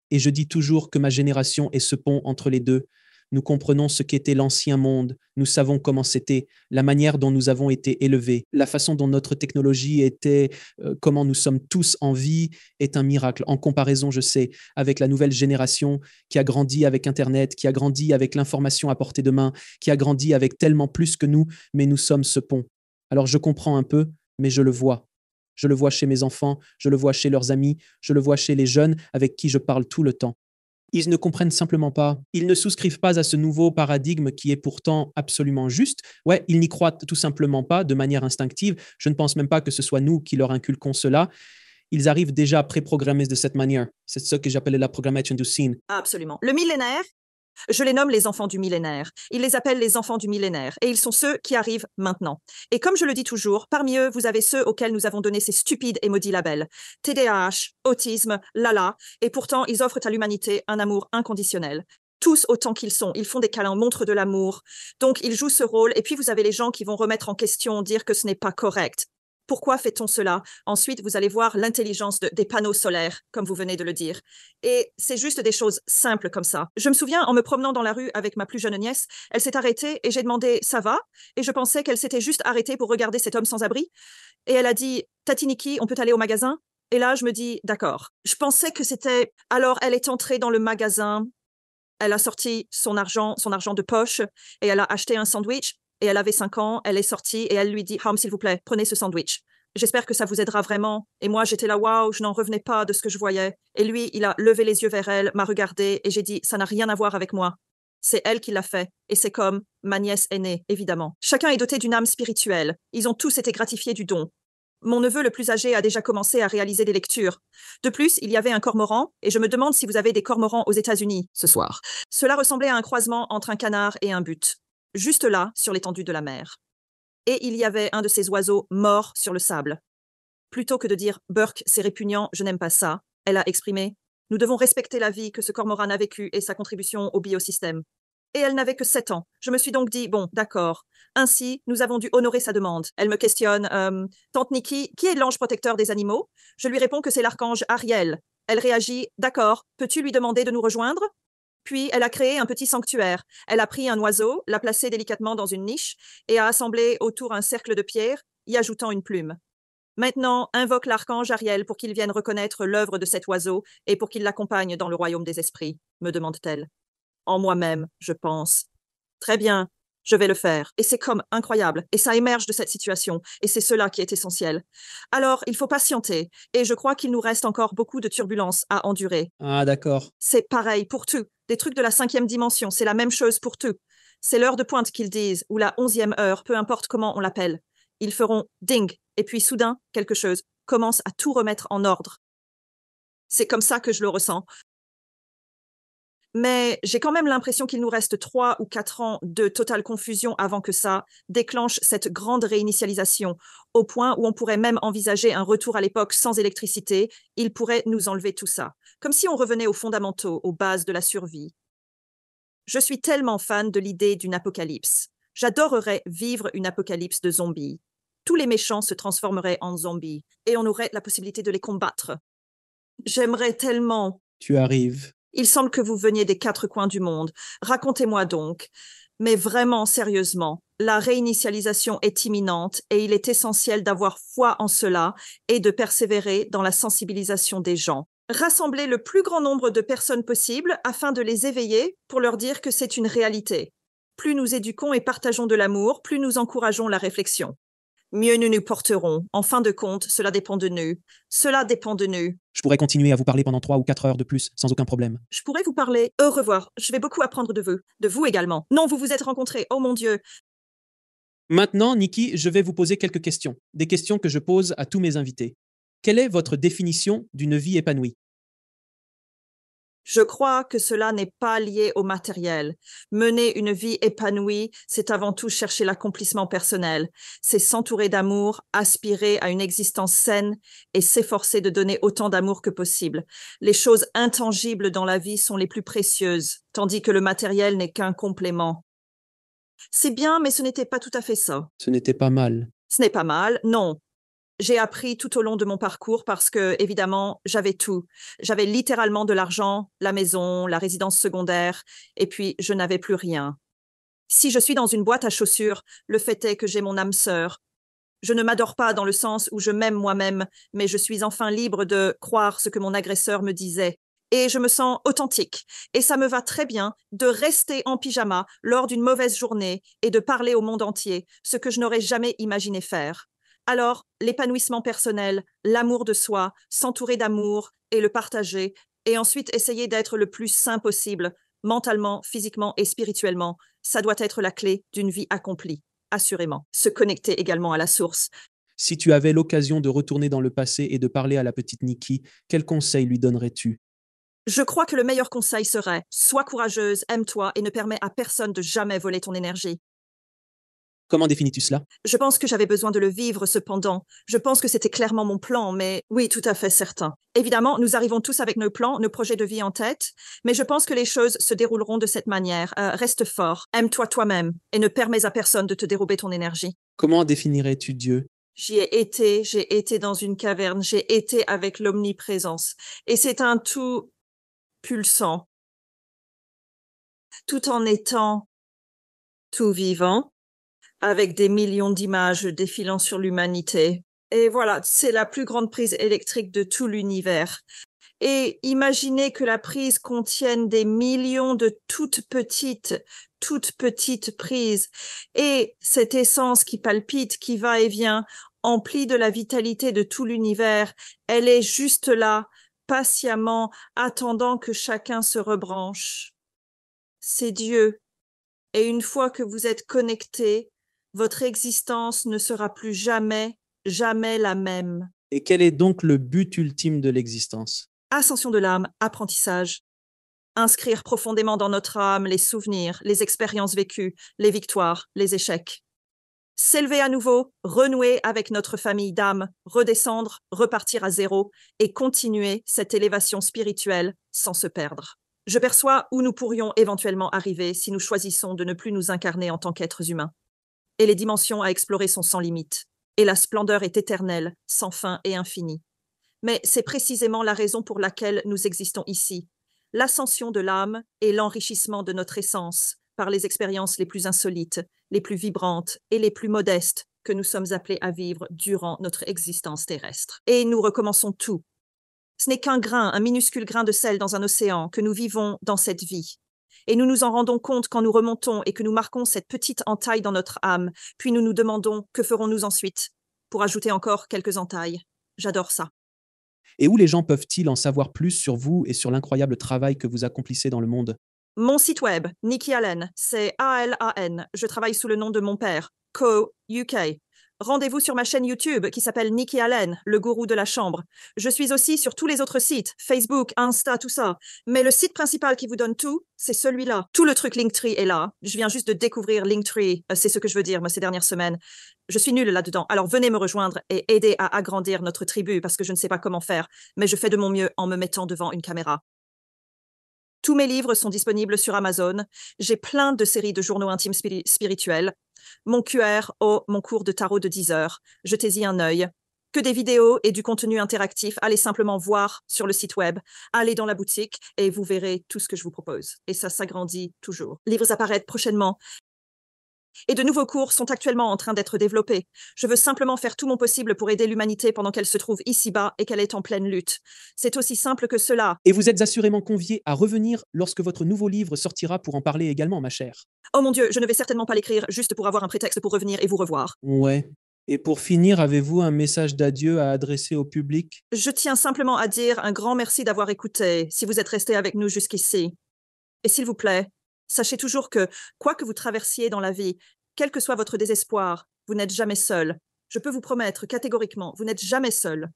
Et je dis toujours que ma génération est ce pont entre les deux. Nous comprenons ce qu'était l'ancien monde, nous savons comment c'était, la manière dont nous avons été élevés, la façon dont notre technologie était, comment nous sommes tous en vie, est un miracle. En comparaison, je sais, avec la nouvelle génération qui a grandi avec Internet, qui a grandi avec l'information à portée de main, qui a grandi avec tellement plus que nous, mais nous sommes ce pont. Alors je comprends un peu, mais je le vois. Je le vois chez mes enfants, je le vois chez leurs amis, je le vois chez les jeunes avec qui je parle tout le temps. Ils ne comprennent simplement pas. Ils ne souscrivent pas à ce nouveau paradigme qui est pourtant absolument juste. Ouais, ils n'y croient tout simplement pas de manière instinctive. Je ne pense même pas que ce soit nous qui leur inculquons cela. Ils arrivent déjà préprogrammés de cette manière. C'est ce que j'appelle la programmation du scene. Absolument. Le millénaire, je les nomme les enfants du millénaire. Ils les appellent les enfants du millénaire. Et ils sont ceux qui arrivent maintenant. Et comme je le dis toujours, parmi eux, vous avez ceux auxquels nous avons donné ces stupides et maudits labels. TDAH, autisme, Lala. Et pourtant, ils offrent à l'humanité un amour inconditionnel. Tous autant qu'ils sont. Ils font des câlins, montrent de l'amour. Donc, ils jouent ce rôle. Et puis, vous avez les gens qui vont remettre en question, dire que ce n'est pas correct. Pourquoi fait-on cela? Ensuite, vous allez voir l'intelligence des panneaux solaires, comme vous venez de le dire. Et c'est juste des choses simples comme ça. Je me souviens, en me promenant dans la rue avec ma plus jeune nièce, elle s'est arrêtée et j'ai demandé « ça va ?» Et je pensais qu'elle s'était juste arrêtée pour regarder cet homme sans abri. Et elle a dit « Tati Niki, on peut aller au magasin ?» Et là, je me dis « d'accord ». Je pensais que c'était... Alors, elle est entrée dans le magasin, elle a sorti son argent de poche et elle a acheté un sandwich. Et elle avait 5 ans, elle est sortie et elle lui dit « Ham, s'il vous plaît, prenez ce sandwich. J'espère que ça vous aidera vraiment. » Et moi, j'étais là, waouh, je n'en revenais pas de ce que je voyais. Et lui, il a levé les yeux vers elle, m'a regardé et j'ai dit « ça n'a rien à voir avec moi. » C'est elle qui l'a fait. Et c'est comme ma nièce aînée, évidemment. Chacun est doté d'une âme spirituelle. Ils ont tous été gratifiés du don. Mon neveu le plus âgé a déjà commencé à réaliser des lectures. De plus, il y avait un cormoran, et je me demande si vous avez des cormorans aux États-Unis ce soir. Cela ressemblait à un croisement entre un canard et un but, juste là, sur l'étendue de la mer. Et il y avait un de ces oiseaux morts sur le sable. Plutôt que de dire « Burke, c'est répugnant, je n'aime pas ça », elle a exprimé « Nous devons respecter la vie que ce cormoran a vécue et sa contribution au biosystème. » Et elle n'avait que 7 ans. Je me suis donc dit « Bon, d'accord. Ainsi, nous avons dû honorer sa demande. » Elle me questionne « Tante Nikki, qui est l'ange protecteur des animaux ?» Je lui réponds que c'est l'archange Ariel. Elle réagit « D'accord, peux-tu lui demander de nous rejoindre ?» Puis elle a créé un petit sanctuaire. Elle a pris un oiseau, l'a placé délicatement dans une niche et a assemblé autour un cercle de pierre, y ajoutant une plume. Maintenant, invoque l'archange Ariel pour qu'il vienne reconnaître l'œuvre de cet oiseau et pour qu'il l'accompagne dans le royaume des esprits, me demande-t-elle. En moi-même, je pense. Très bien, je vais le faire. Et c'est comme incroyable. Et ça émerge de cette situation. Et c'est cela qui est essentiel. Alors, il faut patienter. Et je crois qu'il nous reste encore beaucoup de turbulences à endurer. Ah, d'accord. C'est pareil pour tout. Des trucs de la 5e dimension, c'est la même chose pour tout. C'est l'heure de pointe qu'ils disent, ou la 11e heure, peu importe comment on l'appelle. Ils feront ding, et puis soudain, quelque chose commence à tout remettre en ordre. C'est comme ça que je le ressens. Mais j'ai quand même l'impression qu'il nous reste 3 ou 4 ans de totale confusion avant que ça déclenche cette grande réinitialisation, au point où on pourrait même envisager un retour à l'époque sans électricité. Il pourrait nous enlever tout ça, comme si on revenait aux fondamentaux, aux bases de la survie. Je suis tellement fan de l'idée d'une apocalypse. J'adorerais vivre une apocalypse de zombies. Tous les méchants se transformeraient en zombies et on aurait la possibilité de les combattre. J'aimerais tellement. Tu arrives. Il semble que vous veniez des 4 coins du monde. Racontez-moi donc. Mais vraiment, sérieusement, la réinitialisation est imminente et il est essentiel d'avoir foi en cela et de persévérer dans la sensibilisation des gens. Rassembler le plus grand nombre de personnes possible afin de les éveiller pour leur dire que c'est une réalité. Plus nous éduquons et partageons de l'amour, plus nous encourageons la réflexion. Mieux nous nous porterons. En fin de compte, cela dépend de nous. Cela dépend de nous. Je pourrais continuer à vous parler pendant 3 ou 4 heures de plus, sans aucun problème. Je pourrais vous parler. Au revoir. Je vais beaucoup apprendre de vous. De vous également. Non, vous vous êtes rencontrés. Oh mon Dieu. Maintenant, Nikki, je vais vous poser quelques questions. Des questions que je pose à tous mes invités. Quelle est votre définition d'une vie épanouie? Je crois que cela n'est pas lié au matériel. Mener une vie épanouie, c'est avant tout chercher l'accomplissement personnel. C'est s'entourer d'amour, aspirer à une existence saine et s'efforcer de donner autant d'amour que possible. Les choses intangibles dans la vie sont les plus précieuses, tandis que le matériel n'est qu'un complément. C'est bien, mais ce n'était pas tout à fait ça. Ce n'était pas mal. Ce n'est pas mal, non. J'ai appris tout au long de mon parcours parce que, évidemment, j'avais tout. J'avais littéralement de l'argent, la maison, la résidence secondaire, et puis je n'avais plus rien. Si je suis dans une boîte à chaussures, le fait est que j'ai mon âme sœur. Je ne m'adore pas dans le sens où je m'aime moi-même, mais je suis enfin libre de croire ce que mon agresseur me disait. Et je me sens authentique. Et ça me va très bien de rester en pyjama lors d'une mauvaise journée et de parler au monde entier, ce que je n'aurais jamais imaginé faire. Alors, l'épanouissement personnel, l'amour de soi, s'entourer d'amour et le partager, et ensuite essayer d'être le plus sain possible, mentalement, physiquement et spirituellement, ça doit être la clé d'une vie accomplie, assurément. Se connecter également à la source. Si tu avais l'occasion de retourner dans le passé et de parler à la petite Nikki, quel conseil lui donnerais-tu? Je crois que le meilleur conseil serait « Sois courageuse, aime-toi et ne permets à personne de jamais voler ton énergie ». Comment définis-tu cela? Je pense que j'avais besoin de le vivre cependant. Je pense que c'était clairement mon plan, mais oui, tout à fait certain. Évidemment, nous arrivons tous avec nos plans, nos projets de vie en tête, mais je pense que les choses se dérouleront de cette manière. Reste fort, aime-toi toi-même et ne permets à personne de te dérober ton énergie. Comment définirais-tu Dieu? J'ai été dans une caverne, j'ai été avec l'omniprésence. Et c'est un tout pulsant, tout en étant tout vivant, avec des millions d'images défilant sur l'humanité. Et voilà, c'est la plus grande prise électrique de tout l'univers. Et imaginez que la prise contienne des millions de toutes petites prises. Et cette essence qui palpite, qui va et vient, emplie de la vitalité de tout l'univers, elle est juste là, patiemment, attendant que chacun se rebranche. C'est Dieu. Et une fois que vous êtes connecté, votre existence ne sera plus jamais jamais la même. Et quel est donc le but ultime de l'existence? Ascension de l'âme, apprentissage. Inscrire profondément dans notre âme les souvenirs, les expériences vécues, les victoires, les échecs. S'élever à nouveau, renouer avec notre famille d'âme, redescendre, repartir à zéro et continuer cette élévation spirituelle sans se perdre. Je perçois où nous pourrions éventuellement arriver si nous choisissons de ne plus nous incarner en tant qu'êtres humains. Et les dimensions à explorer sont sans limite. Et la splendeur est éternelle, sans fin et infinie. Mais c'est précisément la raison pour laquelle nous existons ici. L'ascension de l'âme et l'enrichissement de notre essence par les expériences les plus insolites, les plus vibrantes et les plus modestes que nous sommes appelés à vivre durant notre existence terrestre. Et nous recommençons tout. Ce n'est qu'un grain, un minuscule grain de sel dans un océan que nous vivons dans cette vie. Et nous nous en rendons compte quand nous remontons et que nous marquons cette petite entaille dans notre âme, puis nous nous demandons que ferons-nous ensuite pour ajouter encore quelques entailles. J'adore ça. Et où les gens peuvent-ils en savoir plus sur vous et sur l'incroyable travail que vous accomplissez dans le monde? Mon site web, Nikki Allen, c'est A-L-A-N. Je travaille sous le nom de mon père, Co UK. Rendez-vous sur ma chaîne YouTube qui s'appelle Nikki Allen, le gourou de la chambre. Je suis aussi sur tous les autres sites, Facebook, Insta, tout ça. Mais le site principal qui vous donne tout, c'est celui-là. Tout le truc Linktree est là. Je viens juste de découvrir Linktree. C'est ce que je veux dire, moi, ces dernières semaines. Je suis nulle là-dedans. Alors venez me rejoindre et aider à agrandir notre tribu parce que je ne sais pas comment faire. Mais je fais de mon mieux en me mettant devant une caméra. Tous mes livres sont disponibles sur Amazon. J'ai plein de séries de journaux intimes spirituels. Mon QR, mon cours de tarot de 10 heures. Jetez-y un œil. Que des vidéos et du contenu interactif. Allez simplement voir sur le site web. Allez dans la boutique et vous verrez tout ce que je vous propose. Et ça s'agrandit toujours. Livres apparaîtront prochainement. Et de nouveaux cours sont actuellement en train d'être développés. Je veux simplement faire tout mon possible pour aider l'humanité pendant qu'elle se trouve ici-bas et qu'elle est en pleine lutte. C'est aussi simple que cela. Et vous êtes assurément conviés à revenir lorsque votre nouveau livre sortira pour en parler également, ma chère. Oh mon Dieu, je ne vais certainement pas l'écrire juste pour avoir un prétexte pour revenir et vous revoir. Ouais. Et pour finir, avez-vous un message d'adieu à adresser au public? Je tiens simplement à dire un grand merci d'avoir écouté, si vous êtes resté avec nous jusqu'ici. Et s'il vous plaît, sachez toujours que, quoi que vous traversiez dans la vie, quel que soit votre désespoir, vous n'êtes jamais seul. Je peux vous promettre catégoriquement, vous n'êtes jamais seul.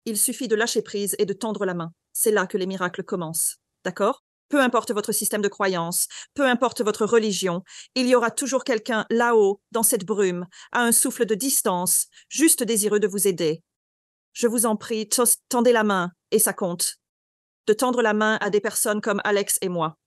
Il suffit de lâcher prise et de tendre la main. C'est là que les miracles commencent. D'accord? Peu importe votre système de croyance, peu importe votre religion, il y aura toujours quelqu'un là-haut, dans cette brume, à un souffle de distance, juste désireux de vous aider. Je vous en prie, tendez la main, et ça compte. De tendre la main à des personnes comme Alex et moi.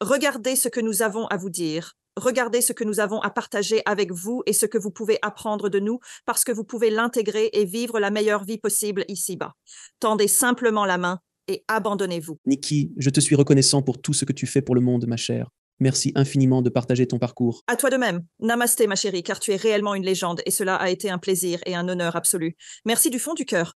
Regardez ce que nous avons à vous dire. Regardez ce que nous avons à partager avec vous et ce que vous pouvez apprendre de nous parce que vous pouvez l'intégrer et vivre la meilleure vie possible ici-bas. Tendez simplement la main et abandonnez-vous. Nikki, je te suis reconnaissant pour tout ce que tu fais pour le monde, ma chère. Merci infiniment de partager ton parcours. À toi de même. Namasté, ma chérie, car tu es réellement une légende et cela a été un plaisir et un honneur absolu. Merci du fond du cœur.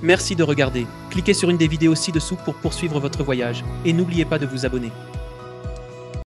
Merci de regarder. Cliquez sur une des vidéos ci-dessous pour poursuivre votre voyage et n'oubliez pas de vous abonner.